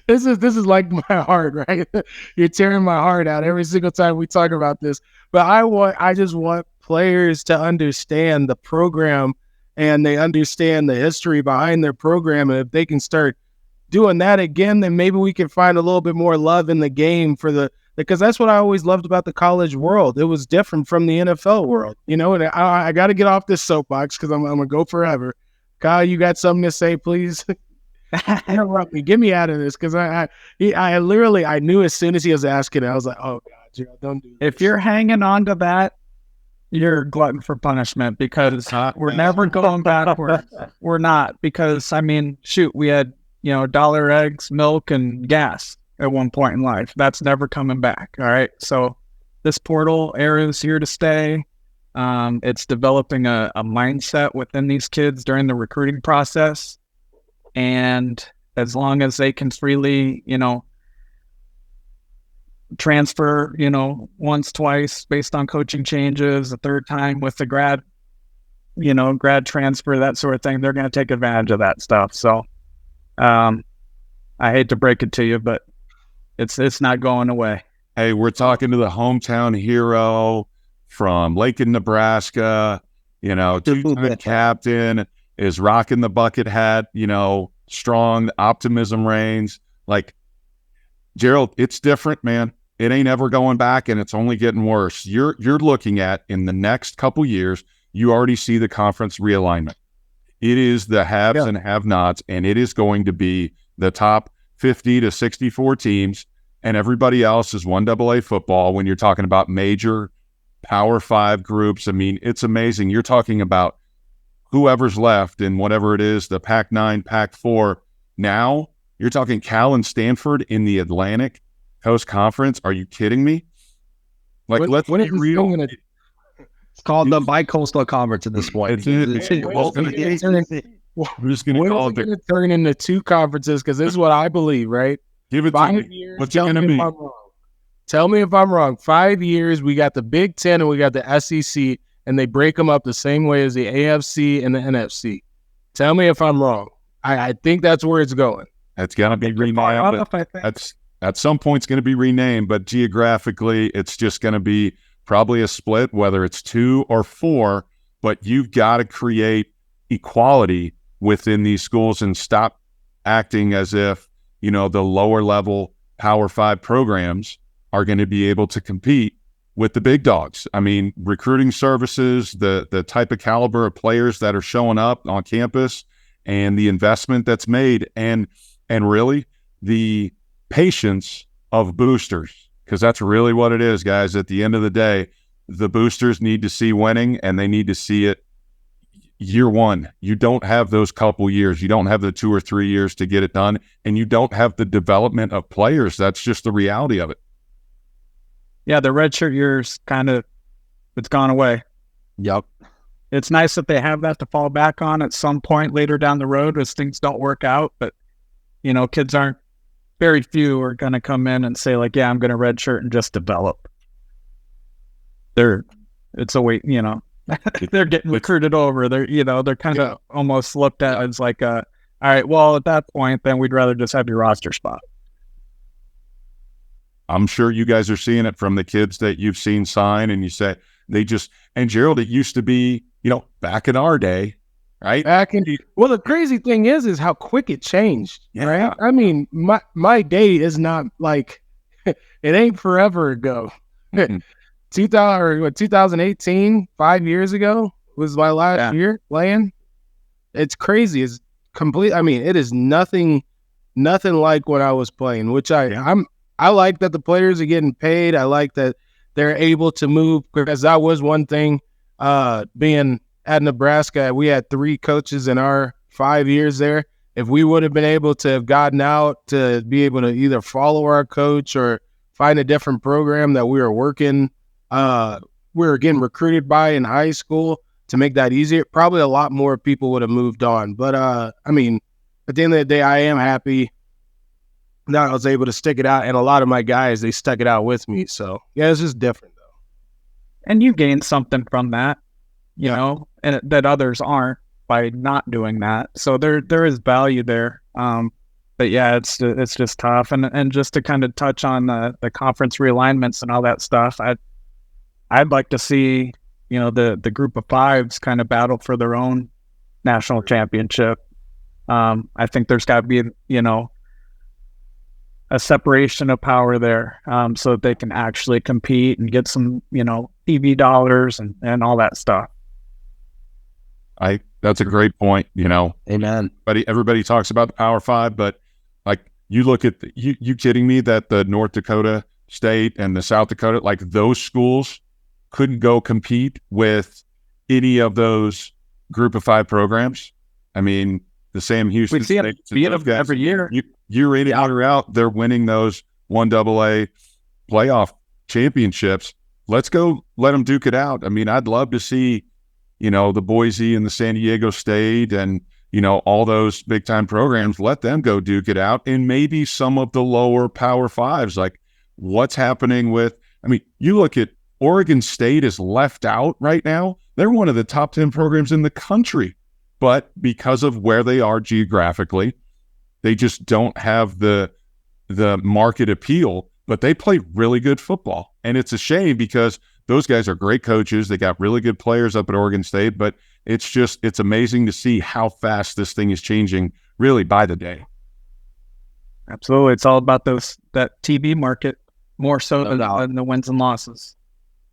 This is like my heart, right? You're tearing my heart out every single time we talk about this. But I just want players to understand the program and they understand the history behind their program. And if they can start doing that again, then maybe we can find a little bit more love in the game because that's what I always loved about the college world. It was different from the NFL world, you know. And I got to get off this soapbox because I'm gonna go forever. Kyle, you got something to say, please? Interrupt me. Get me out of this because I literally knew as soon as he was asking it, I was like, oh God, Gerald, don't do this. If you're hanging on to that, you're a glutton for punishment because we're never going backwards. We're not, because I mean, shoot, we had, you know, $1 eggs, milk, and gas at one point in life. That's never coming back. All right. So this portal era is here to stay. It's developing a mindset within these kids during the recruiting process. And as long as they can freely, you know, transfer, you know, once, twice based on coaching changes, a third time with the grad transfer, that sort of thing, they're going to take advantage of that stuff. So I hate to break it to you, but it's not going away. Hey, we're talking to the hometown hero from Lincoln, Nebraska, you know, two-time captain, is rocking the bucket hat, you know, strong, optimism reigns. Like, Gerald, it's different, man. It ain't ever going back, and it's only getting worse. You're looking at, in the next couple years, you already see the conference realignment. It is the haves and have-nots, and it is going to be the top 50 to 64 teams, and everybody else is 1AA football when you're talking about major Power 5 groups. I mean, it's amazing. You're talking about whoever's left in whatever it is, the Pac-9, Pac-4. Now, you're talking Cal and Stanford in the Atlantic Coast Conference. Are you kidding me? Like, let's be real. It's called the Bi-Coastal Conference at this point. We're just going to turn into two conferences because this is what I believe, right? Give it to me. What's it going to be? Tell me if I'm wrong. 5 years, we got the Big Ten and we got the SEC, and they break them up the same way as the AFC and the NFC. Tell me if I'm wrong. I think that's where it's going. It's going to be renamed. At some point, it's going to be renamed, but geographically, it's just going to be probably a split, whether it's 2 or 4, but you've got to create equality within these schools and stop acting as if, you know, the lower level Power 5 programs are going to be able to compete with the big dogs. I mean, recruiting services, the type of caliber of players that are showing up on campus, and the investment that's made, and really the patience of boosters, because that's really what it is, guys. At the end of the day, the boosters need to see winning, and they need to see it year one. You don't have those couple years. You don't have the 2 or 3 years to get it done, and you don't have the development of players. That's just the reality of it. Yeah, the redshirt years it's gone away. Yep. It's nice that they have that to fall back on at some point later down the road as things don't work out. But, you know, very few are going to come in and say, like, yeah, I'm going to redshirt and just develop. It's a wait, you know, they're getting recruited over. They're kind of almost looked at as like, all right, well, at that point, then we'd rather just have your roster spot. I'm sure you guys are seeing it from the kids that you've seen sign, and you say and Gerald, it used to be, you know, back in our day, right? Well, the crazy thing is how quick it changed, Yeah. right? I mean, my day is not like it ain't forever ago. 2018, 5 years ago was my last year playing. It's crazy. It's complete. I mean, it is nothing like when I was playing, which I like that the players are getting paid. I like that they're able to move, because that was one thing. Being at Nebraska, we had 3 coaches in our 5 years there. If we would have been able to have gotten out to be able to either follow our coach or find a different program that we were working, we were getting recruited by in high school to make that easier, probably a lot more people would have moved on. But I mean, at the end of the day, I am happy that I was able to stick it out, and a lot of my guys, they stuck it out with me. So yeah, it's just different though. And you gain something from that, you know, and that others aren't by not doing that. So there is value there. But yeah, it's just tough. And just to kind of touch on the conference realignments and all that stuff, I'd like to see, you know, the group of 5s kind of battle for their own national championship. I think there's got to be, you know, a separation of power there, so that they can actually compete and get some, you know, TV dollars and all that stuff. That's a great point. You know, amen. But everybody talks about the Power 5, but like you look at you kidding me that the North Dakota State and the South Dakota, like those schools couldn't go compete with any of those group of 5 programs. I mean, the Sam Houston we see it beat them every year. Year in and year out, they're winning those 1AA playoff championships. Let's go let them duke it out. I mean, I'd love to see, you know, the Boise and the San Diego State and, you know, all those big time programs, let them go duke it out. And maybe some of the lower Power 5s, like what's happening with, I mean, you look at Oregon State is left out right now. They're one of the top 10 programs in the country, but because of where they are geographically, they just don't have the market appeal, but they play really good football. And it's a shame because those guys are great coaches. They got really good players up at Oregon State, but it's amazing to see how fast this thing is changing really by the day. Absolutely. It's all about that TV market more so than the wins and losses.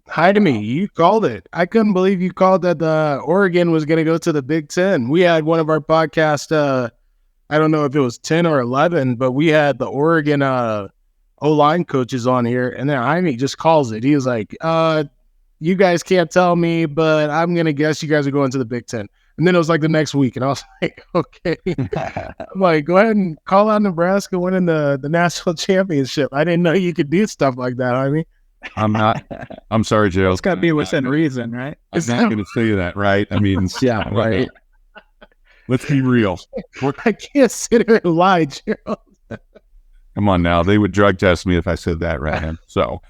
Hi to me. You called it. I couldn't believe you called that Oregon was going to go to the Big Ten. We had one of our podcasts, I don't know if it was 10 or 11, but we had the Oregon O-line coaches on here, and then Jaime just calls it. He was like, you guys can't tell me, but I'm going to guess you guys are going to the Big Ten. And then it was like the next week, and I was like, okay. I'm like, go ahead and call out Nebraska winning the national championship. I didn't know you could do stuff like that, Jaime. I'm sorry, Joe. It's got to be within reason, right? I'm not going to say that, right? I mean, yeah, right. Let's be real. I can't sit here and lie, Gerald. Come on now. They would drug test me if I said that, right? So,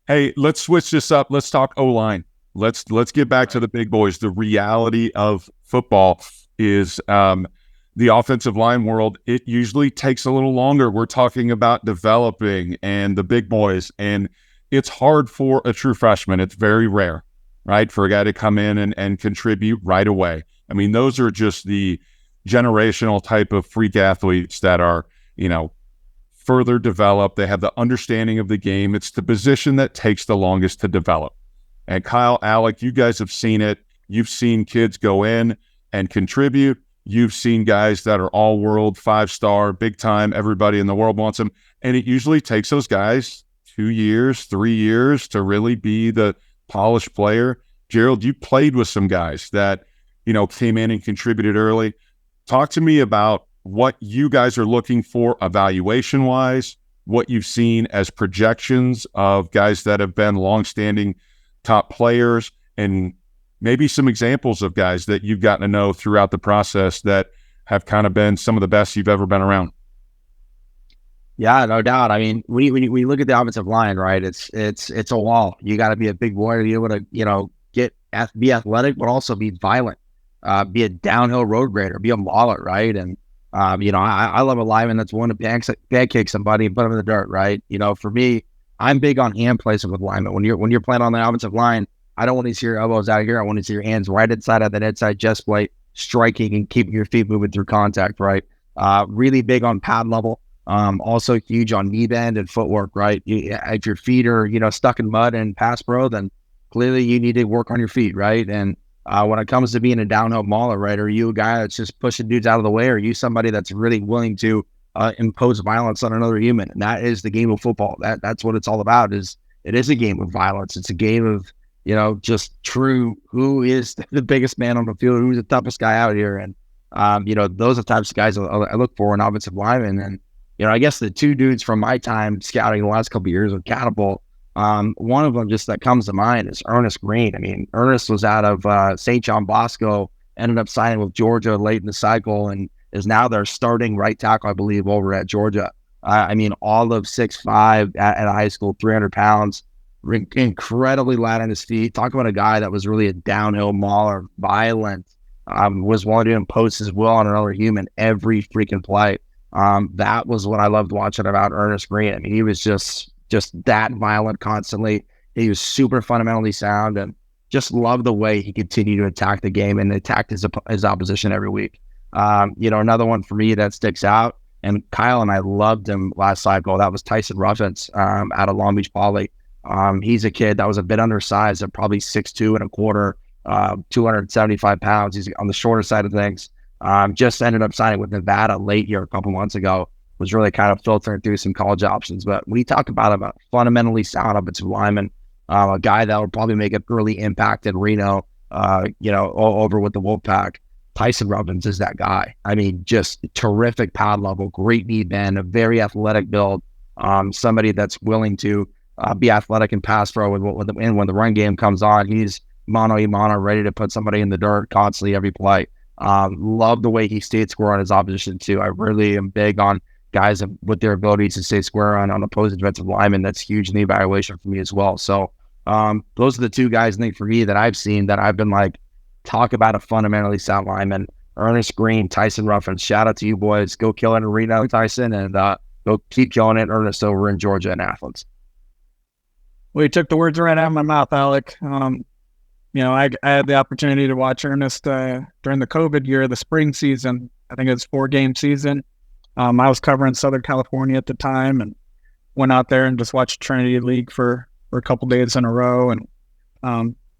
hey, let's switch this up. Let's talk O-line. Let's get back to the big boys. The reality of football is the offensive line world. It usually takes a little longer. We're talking about developing and the big boys, and it's hard for a true freshman. It's very rare, right, for a guy to come in and contribute right away. I mean, those are just the generational type of freak athletes that are, you know, further developed. They have the understanding of the game. It's the position that takes the longest to develop. And Kyle, Alec, you guys have seen it. You've seen kids go in and contribute. You've seen guys that are all world, 5-star, big time. Everybody in the world wants them. And it usually takes those guys 2 years, 3 years to really be the polished player. Gerald, you played with some guys that, you know, came in and contributed early. Talk to me about what you guys are looking for evaluation-wise, what you've seen as projections of guys that have been longstanding top players, and maybe some examples of guys that you've gotten to know throughout the process that have kind of been some of the best you've ever been around. Yeah, no doubt. I mean, when you look at the offensive line, right, it's a wall. You got to be a big boy to be able to, you know, be athletic, but also be violent, be a downhill road grader, be a mauler, right? And, you know, I love a lineman that's willing to pancake somebody and put them in the dirt, right? You know, for me, I'm big on hand placement with linemen. When you're playing on the offensive line, I don't want to see your elbows out here. I want to see your hands right inside of that inside chest plate. striking and keeping your feet moving through contact, right? Really big on pad level. Also huge on knee bend and footwork, right? If your feet are, stuck in mud and pass pro, then clearly you need to work on your feet, right? And when it comes to being a downhill mauler, right, are you a guy that's just pushing dudes out of the way? Or are you somebody that's really willing to impose violence on another human? And that is the game of football. That's what it's all about. It is a game of violence. It's a game of, just true, who is the biggest man on the field, who's the toughest guy out here. And, those are the types of guys I look for in offensive linemen. And, I guess the two dudes from my time scouting the last couple of years with Catapult, one of them just that comes to mind is Ernest Green. I mean, Ernest was out of St. John Bosco, ended up signing with Georgia late in the cycle, and is now their starting right tackle, I believe, over at Georgia. All of 6'5" at high school, 300 pounds, incredibly light on his feet. Talk about a guy that was really a downhill mauler, violent, was willing to impose his will on another human every freaking play. That was what I loved watching about Ernest Green. I mean, he was just that violent constantly. He was super fundamentally sound, and just loved the way he continued to attack the game and attacked his opposition every week. Another one for me that sticks out, and Kyle and I loved him last cycle. That was Tyson Ruffins out of Long Beach Poly. He's a kid that was a bit undersized at probably 6'2" and a quarter, 275 pounds. He's on the shorter side of things. Just ended up signing with Nevada late year a couple months ago. Was really kind of filtering through some college options. But we talk about him, a fundamentally sound offensive lineman, a guy that will probably make an early impact in Reno, over with the Wolfpack. Tyson Ruffins is that guy. I mean, just terrific pad level, great knee bend, a very athletic build. Somebody that's willing to be athletic and pass pro. And when the run game comes on, he's mano a mano, ready to put somebody in the dirt constantly every play. Love the way he stayed square on his opposition too. I really am big on guys with their ability to stay square on opposing defensive linemen. That's huge in the evaluation for me as well. So those are the two guys, I think, for me that I've seen that I've been like, talk about a fundamentally sound lineman. Ernest Green, Tyson Ruffins. Shout out to you boys. Go kill it in Reno, Tyson, and go keep killing it, Ernest, over in Georgia and Athens. Well, you took the words right out of my mouth, Alec. I had the opportunity to watch Ernest during the COVID year, the spring season. I think it was 4-game season. I was covering Southern California at the time and went out there and just watched Trinity League for a couple days in a row, and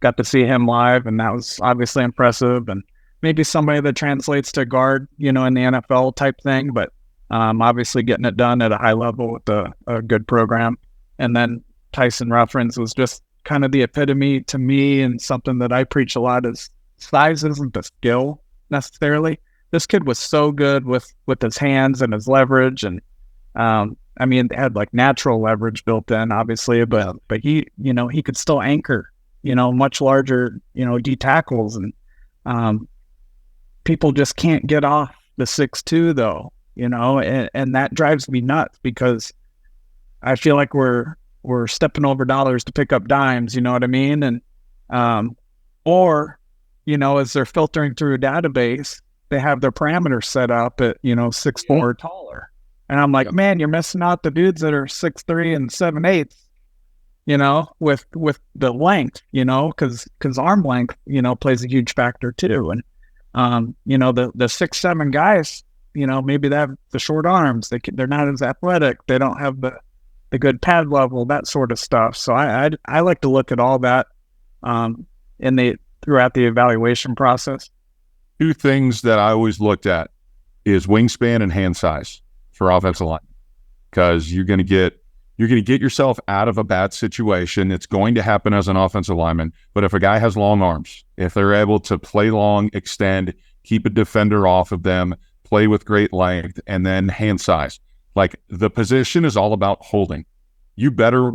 got to see him live, and that was obviously impressive. And maybe somebody that translates to guard, in the NFL type thing, but obviously getting it done at a high level with a good program. And then Tyson Ruffins was just kind of the epitome to me, and something that I preach a lot is size isn't the skill necessarily. This kid was so good with his hands and his leverage, and it had like natural leverage built in, obviously, but he could still anchor, much larger, D tackles, and people just can't get off the 6'2" though, and that drives me nuts, because I feel like we're stepping over dollars to pick up dimes, you know what I mean? And as they're filtering through a database, they have their parameters set up at 6'4" or taller, and I'm like, man, you're missing out the dudes that are 6'3" and 7/8, with the length, because arm length, plays a huge factor too. And the 6'7" guys, maybe they have the short arms, they're not as athletic, they don't have the good pad level, that sort of stuff. So I like to look at all that throughout the evaluation process. Two things that I always looked at is wingspan and hand size for offensive line, because you're going to get yourself out of a bad situation. It's going to happen as an offensive lineman. But if a guy has long arms, if they're able to play long, extend, keep a defender off of them, play with great length, and then hand size. Like, the position is all about holding. You better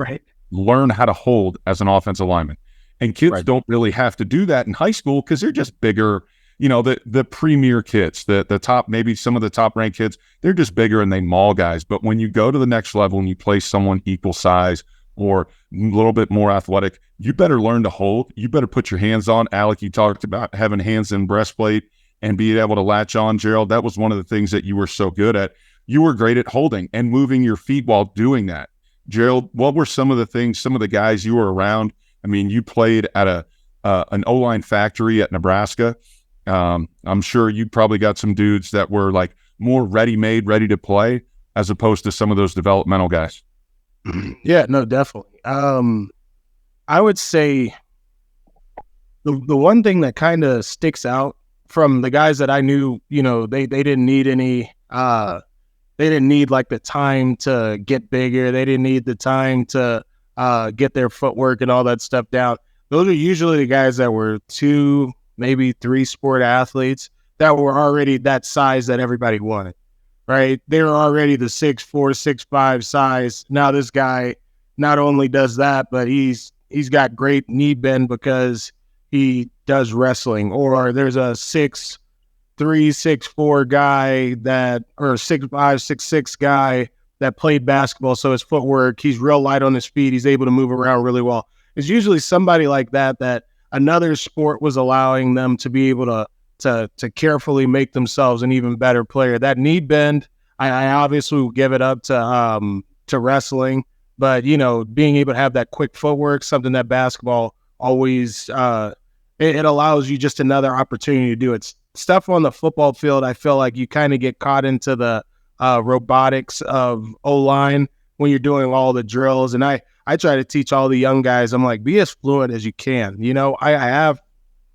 learn how to hold as an offensive lineman. And kids don't really have to do that in high school, because they're just bigger. The premier kids, the top, maybe some of the top ranked kids, they're just bigger and they maul guys. But when you go to the next level and you play someone equal size or a little bit more athletic, you better learn to hold. You better put your hands on. Alec, you talked about having hands in breastplate and being able to latch on. Gerald, that was one of the things that you were so good at. You were great at holding and moving your feet while doing that. Gerald, what were some of the things, some of the guys you were around? I mean, you played at an O-line factory at Nebraska. I'm sure you probably got some dudes that were like more ready-made, ready to play, as opposed to some of those developmental guys. Yeah, no, definitely. I would say the one thing that kind of sticks out from the guys that I knew, they didn't need any, they didn't need like the time to get bigger. They didn't need the time to get their footwork and all that stuff down. Those are usually the guys that were 2, maybe 3 sport athletes that were already that size that everybody wanted, right? They were already the 6'4", 6'5" size. Now this guy not only does that, but he's got great knee bend because he does wrestling. Or there's a 6'3", 6'4" guy or 6'5", 6'6" guy that played basketball. So his footwork, he's real light on his feet. He's able to move around really well. It's usually somebody like that another sport was allowing them to be able to carefully make themselves an even better player. That knee bend, I obviously will give it up to wrestling, but being able to have that quick footwork, something that basketball always it allows you just another opportunity to do it. Stuff on the football field, I feel like you kind of get caught into the robotics of O-line when you're doing all the drills, and I try to teach all the young guys, I'm like, be as fluent as you can. I have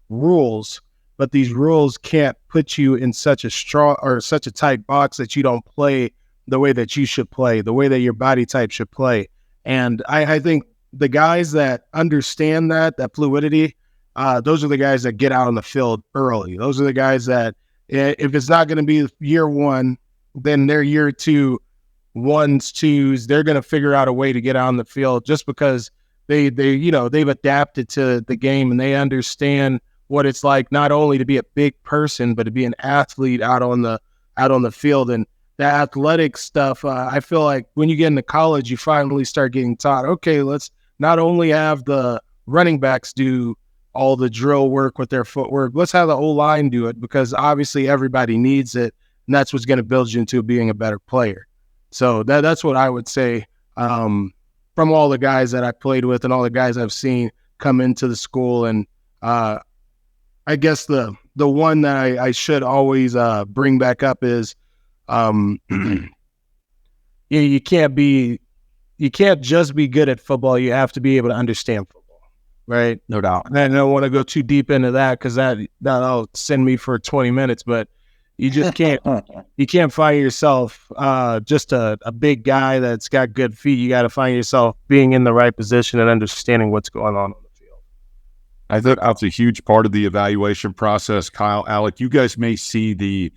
rules, but these rules can't put you in such a tight box that you don't play the way that you should play, the way that your body type should play. And I think the guys that understand that fluidity, those are the guys that get out on the field early. Those are the guys that, if it's not going to be year 1, then they're year 2, 1s, 2s. They're going to figure out a way to get out on the field just because they've adapted to the game and they understand what it's like not only to be a big person, but to be an athlete out on the field. And the athletic stuff, I feel like when you get into college, you finally start getting taught, okay, let's not only have the running backs do all the drill work with their footwork, let's have the O-line do it, because obviously everybody needs it, and that's what's going to build you into being a better player. So that's what I would say from all the guys that I played with and all the guys I've seen come into the school. And I guess the one that I should always bring back up is you can't just be good at football. You have to be able to understand football, right? No doubt. And I don't want to go too deep into that because that'll send me for 20 minutes, but you just can't you can't find yourself just a big guy that's got good feet. You got to find yourself being in the right position and understanding what's going on the field. I think that's a huge part of the evaluation process. Kyle, Alec, you guys may see the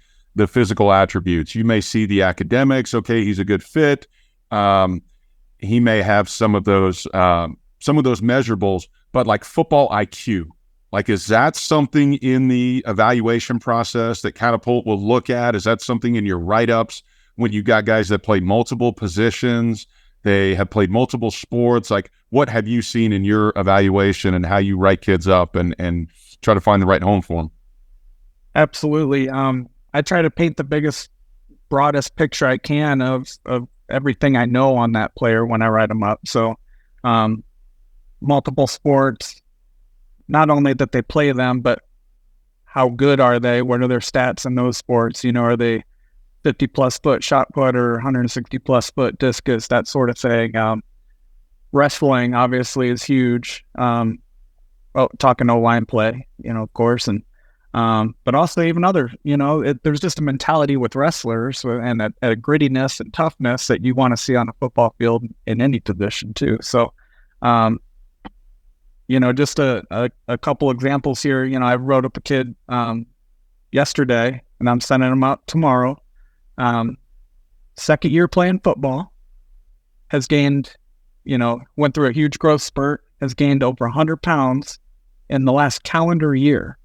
physical attributes. You may see the academics. Okay, he's a good fit. He may have some of those measurables, but like football IQ, like, is that something in the evaluation process that Catapult will look at? Is that something in your write-ups when you got guys that play multiple positions, they have played multiple sports? Like, what have you seen in your evaluation and how you write kids up and try to find the right home for them? Absolutely. I try to paint the biggest, broadest picture I can of everything I know on that player when I write them up. So multiple sports, not only that they play them, but how good are they? What are their stats in those sports? Are they 50-plus foot shot put or 160-plus foot discus, that sort of thing. Wrestling obviously is huge. Talking O-line play, of course, and but also even other, there's just a mentality with wrestlers and a grittiness and toughness that you want to see on a football field in any position too. So, just a couple examples here. I wrote up a kid yesterday, and I'm sending him out tomorrow. Second year playing football, has gained, went through a huge growth spurt, has gained over 100 pounds in the last calendar year.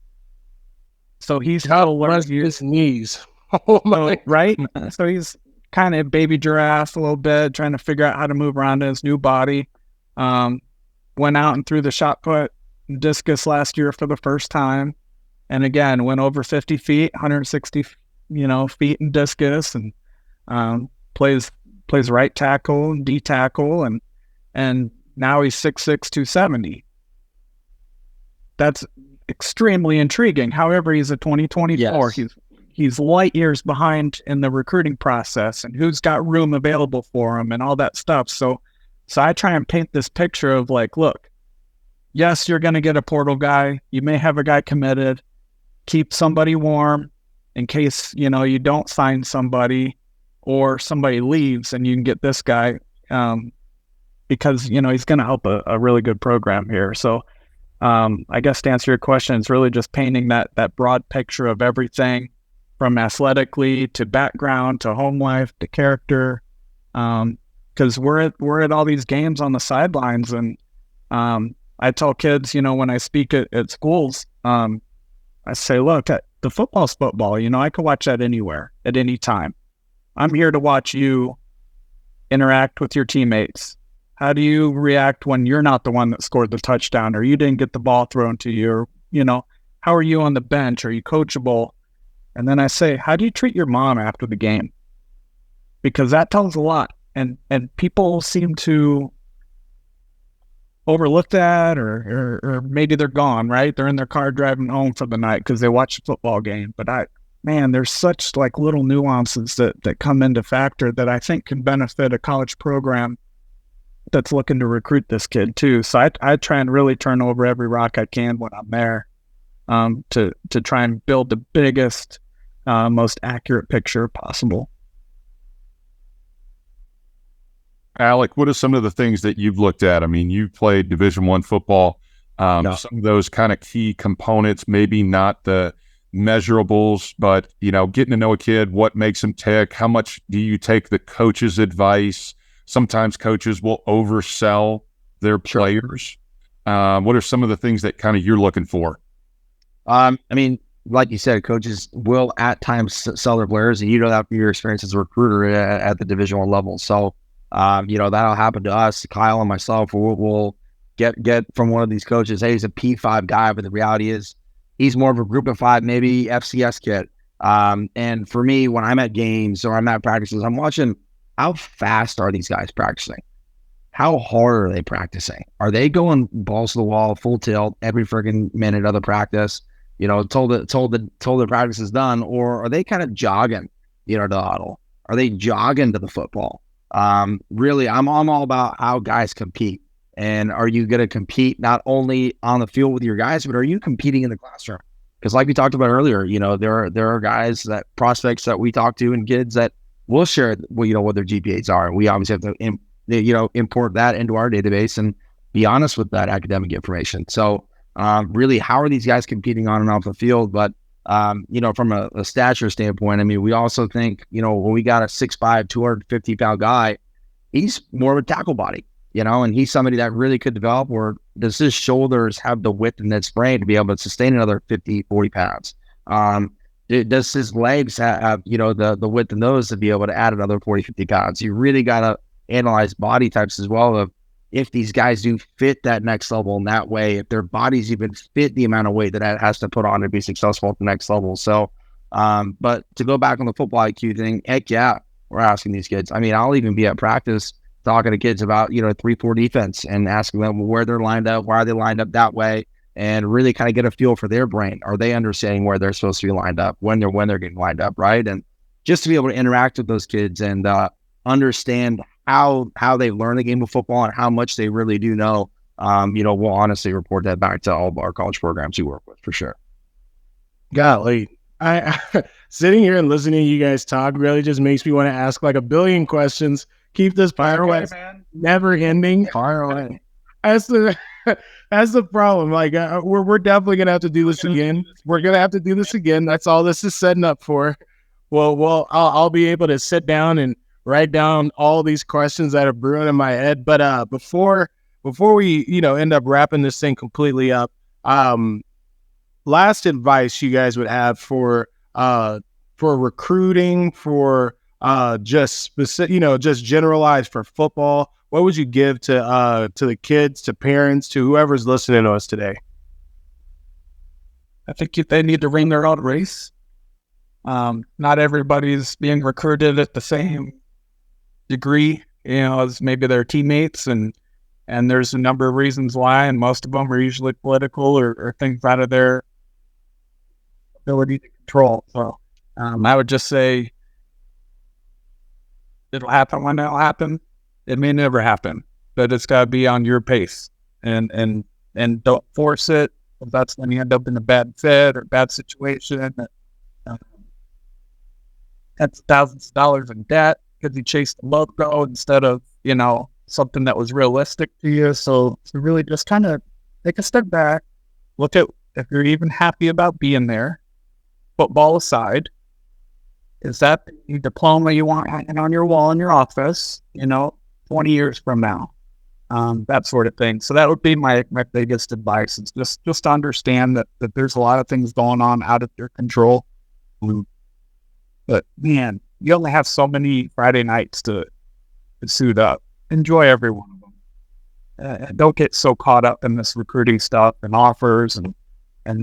So he's got to learn his knees. Oh my! Right? So he's kind of baby giraffe a little bit, trying to figure out how to move around in his new body. Went out and threw the shot put discus last year for the first time. And again, went over 50 feet, 160, feet in discus, and plays right tackle, D tackle, and now he's 6'6", 270. extremely intriguing. However, he's a 2024. Yes. He's light years behind in the recruiting process and who's got room available for him and all that stuff. So I try and paint this picture of like, look, yes, you're going to get a portal guy. You may have a guy committed. Keep somebody warm in case, you know, you don't sign somebody or somebody leaves, and you can get this guy because, you know, he's going to help a really good program here. So I guess to answer your question, it's really just painting that broad picture of everything from athletically to background to home life to character. Because we're at all these games on the sidelines, and I tell kids, you know, when I speak at schools, I say, look, the football's football. You know, I can watch that anywhere at any time. I'm here to watch you interact with your teammates. How do you react when you're not the one that scored the touchdown, or you didn't get the ball thrown to you? Or, you know, how are you on the bench? Are you coachable? And then I say, how do you treat your mom after the game? Because that tells a lot. And people seem to overlook that, or maybe they're gone, right? They're in their car driving home for the night because they watched a football game. But there's such like little nuances that come into factor that I think can benefit a college program that's looking to recruit this kid too. So I try and really turn over every rock I can when I'm there to try and build the biggest, most accurate picture possible. Alec, what are some of the things that you've looked at? I mean, you played Division I football. Some of those kind of key components, maybe not the measurables, but, you know, getting to know a kid, what makes him tick, how much do you take the coach's advice? Sometimes coaches will oversell their players. What are some of the things that kind of you're looking for? I mean, like you said, coaches will at times sell their players, and you know that from your experience as a recruiter at the Division I level. So, you know, that'll happen to us. Kyle and myself will get from one of these coaches, hey, he's a P5 guy, but the reality is he's more of a group of 5, maybe FCS kid. And for me, when I'm at games or I'm at practices, I'm watching how fast are these guys practicing? How hard are they practicing? Are they going balls to the wall, full tilt every friggin' minute of the practice? You know, told the practice is done, or are they kind of jogging, you know, to the huddle? Are they jogging to the football? Really, I'm all about how guys compete. And are you going to compete not only on the field with your guys, but are you competing in the classroom? Because like we talked about earlier, you know, there are guys, that prospects that we talk to and kids that will share, you know, what their GPAs are. And we obviously have to, import that into our database and be honest with that academic information. So really, how are these guys competing on and off the field? But, you know, from a stature standpoint, I mean, we also think, you know, when we got a 6'5", 250-pound guy, he's more of a tackle body, you know, and he's somebody that really could develop, or does his shoulders have the width in that sprain to be able to sustain another 50, 40 pounds? Does his legs have, you know, the width in those to be able to add another 40, 50 pounds? You really got to analyze body types as well, of if these guys do fit that next level in that way, if their bodies even fit the amount of weight that has to put on to be successful at the next level. So, but to go back on the football IQ thing, heck yeah, we're asking these kids. I mean, I'll even be at practice talking to kids about, you know, 3-4 defense and asking them where they're lined up, why are they lined up that way, and really kind of get a feel for their brain. Are they understanding where they're supposed to be lined up, when they're getting lined up, right? And just to be able to interact with those kids and understand how they learn the game of football and how much they really do know, you know, we'll honestly report that back to all of our college programs we work with, for sure. Golly, I sitting here and listening to you guys talk really just makes me want to ask like a billion questions. Keep this fire away, never ending. Fire away. That's the problem. Like we're definitely gonna have to do this again. We're gonna have to do this again. That's all this is setting up for. Well, I'll be able to sit down and write down all these questions that are brewing in my head. But before we, you know, end up wrapping this thing completely up, last advice you guys would have for recruiting, for just specific, you know, just generalized for football. What would you give to the kids, to parents, to whoever's listening to us today? I think they need to run their own race. Not everybody's being recruited at the same degree, you know, as maybe their teammates, and And there's a number of reasons why, and most of them are usually political or things out of their ability to control. So I would just say it'll happen when it'll happen. It may never happen, but it's got to be on your pace, and don't force it. That's when you end up in a bad fit or bad situation. That's thousands of dollars in debt because you chased the logo instead of, something that was realistic to you. So really just kind of take a step back, look at if you're even happy about being there, football aside. Is that the diploma you want hanging on your wall in your office, 20 years from now? That sort of thing. So that would be my biggest advice, is just understand that there's a lot of things going on out of your control. But man, you only have so many Friday nights to suit up. Enjoy every one of them. Don't get so caught up in this recruiting stuff and offers and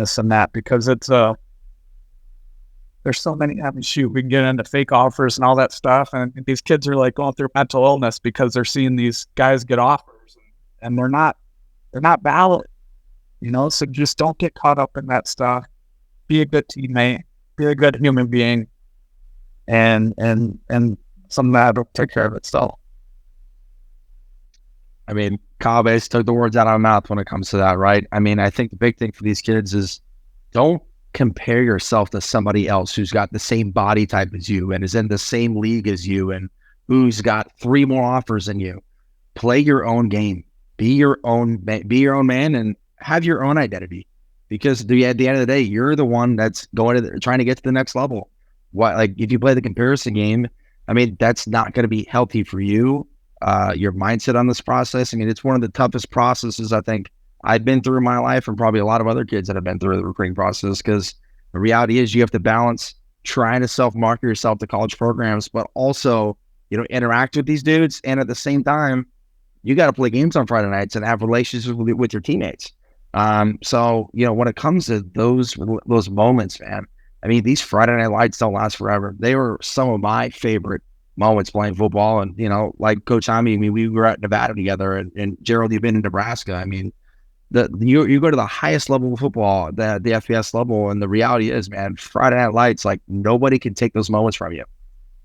this and that, because it's there's so many. We can get into fake offers and all that stuff, and these kids are like going through mental illness because they're seeing these guys get offers, and they're not valid, So just don't get caught up in that stuff. Be a good teammate. Be a good human being, and some of that will take care of itself. I mean, Kyle basically took the words out of my mouth when it comes to that, right? I mean, I think the big thing for these kids is don't compare yourself to somebody else who's got the same body type as you and is in the same league as you and who's got 3 more offers than you. Play your own game. Be your own man and have your own identity. Because at the end of the day, you're the one that's trying to get to the next level. If you play the comparison game, I mean, that's not going to be healthy for you. Your mindset on this process. I mean, it's one of the toughest processes I think I've been through in my life, and probably a lot of other kids that have been through the recruiting process, because the reality is you have to balance trying to self-market yourself to college programs, but also, interact with these dudes. And at the same time, you got to play games on Friday nights and have relationships with your teammates. So, when it comes to those moments, man, I mean, these Friday night lights don't last forever. They were some of my favorite moments playing football. And, like Coach Hami, we were at Nevada together, and Gerald, you've been in Nebraska. I mean, you go to the highest level of football, the FBS level, and the reality is, man, Friday night lights, like, nobody can take those moments from you.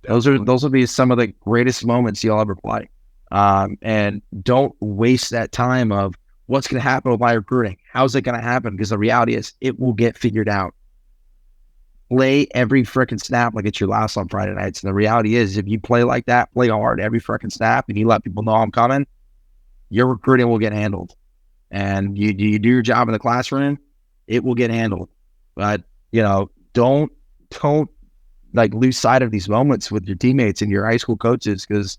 Those will be some of the greatest moments you'll ever play. And don't waste that time of what's going to happen with my recruiting. How's it going to happen? Because the reality is it will get figured out. Play every freaking snap like it's your last on Friday nights. And the reality is, if you play like that, play hard every freaking snap, and you let people know I'm coming, your recruiting will get handled. And you do your job in the classroom, it will get handled. But, don't like lose sight of these moments with your teammates and your high school coaches, because,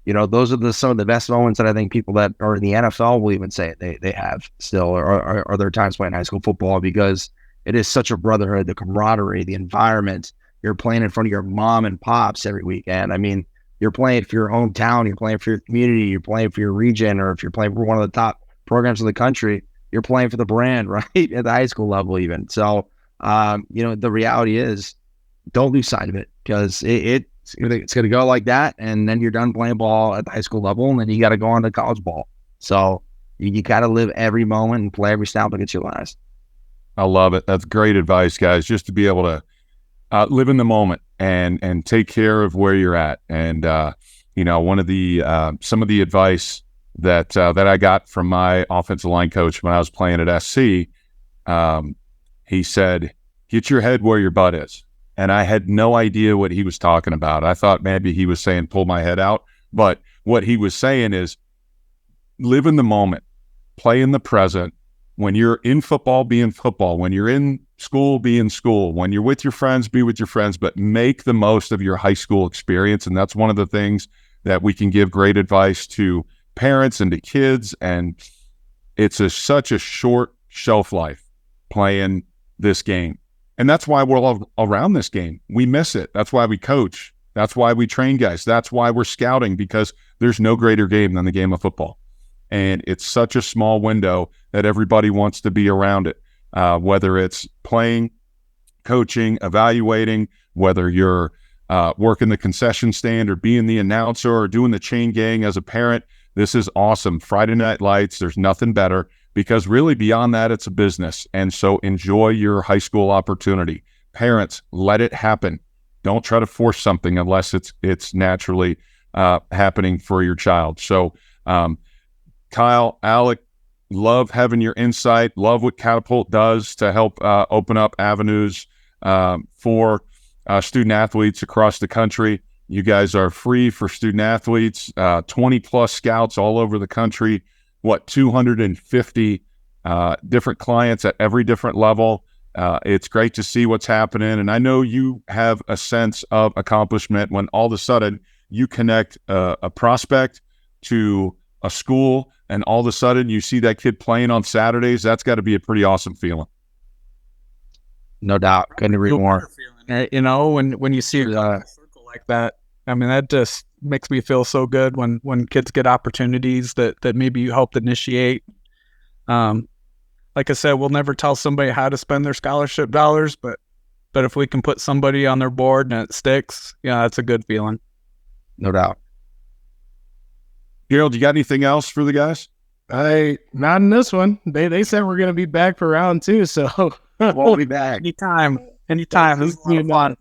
those are some of the best moments that I think people that are in the NFL will even say they have still, or their times playing high school football, because it is such a brotherhood, the camaraderie, the environment. You're playing in front of your mom and pops every weekend. I mean, you're playing for your hometown, you're playing for your community, you're playing for your region, or if you're playing for one of the top programs in the country, you're playing for the brand, right? At the high school level even. So, the reality is, don't lose sight of it, because it's going to go like that, and then you're done playing ball at the high school level, and then you got to go on to college ball. So you got to live every moment and play every snap like it's your last. I love it. That's great advice, guys, just to be able to live in the moment and take care of where you're at. And, one of the some of the advice that I got from my offensive line coach when I was playing at SC, he said, get your head where your butt is. And I had no idea what he was talking about. I thought maybe he was saying pull my head out. But what he was saying is live in the moment, play in the present. When you're in football, be in football. When you're in school, be in school. When you're with your friends, be with your friends, but make the most of your high school experience. And that's one of the things that we can give great advice to parents and to kids. And it's such a short shelf life playing this game. And that's why we're all around this game. We miss it. That's why we coach. That's why we train guys. That's why we're scouting, because there's no greater game than the game of football. And it's such a small window that everybody wants to be around it, whether it's playing, coaching, evaluating, whether you're working the concession stand or being the announcer or doing the chain gang as a parent. This is awesome. Friday Night Lights, there's nothing better, because really beyond that, it's a business. And so enjoy your high school opportunity. Parents, let it happen. Don't try to force something unless it's naturally happening for your child. So Kyle, Alec, love having your insight. Love what Catapult does to help open up avenues for student athletes across the country. You guys are free for student athletes, 20 plus scouts all over the country, 250 different clients at every different level. It's great to see what's happening. And I know you have a sense of accomplishment when all of a sudden you connect a prospect to a school, and all of a sudden you see that kid playing on Saturdays. That's got to be a pretty awesome feeling. No doubt. Couldn't agree more. You know, when you see a circle like that, I mean, that just makes me feel so good when kids get opportunities that maybe you helped initiate. Like I said, we'll never tell somebody how to spend their scholarship dollars, but if we can put somebody on their board and it sticks, that's a good feeling. No doubt. Gerald, you got anything else for the guys? Not in this one. They said we're going to be back for round 2, so We'll be back. Anytime. This is a lot of fun.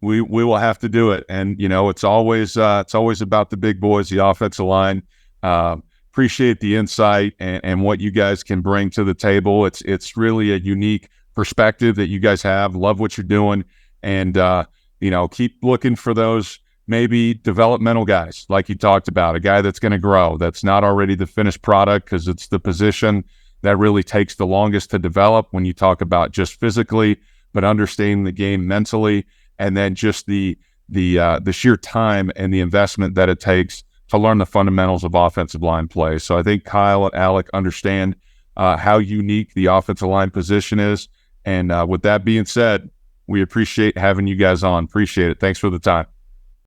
We will have to do it. And, it's always about the big boys, the offensive line. Appreciate the insight and what you guys can bring to the table. It's really a unique perspective that you guys have. Love what you're doing. And, keep looking for those maybe developmental guys, like you talked about, a guy that's going to grow, that's not already the finished product, because it's the position that really takes the longest to develop when you talk about just physically, but understanding the game mentally, and then just the sheer time and the investment that it takes to learn the fundamentals of offensive line play. So I think Kyle and Alec understand how unique the offensive line position is. And with that being said, we appreciate having you guys on. Appreciate it. Thanks for the time.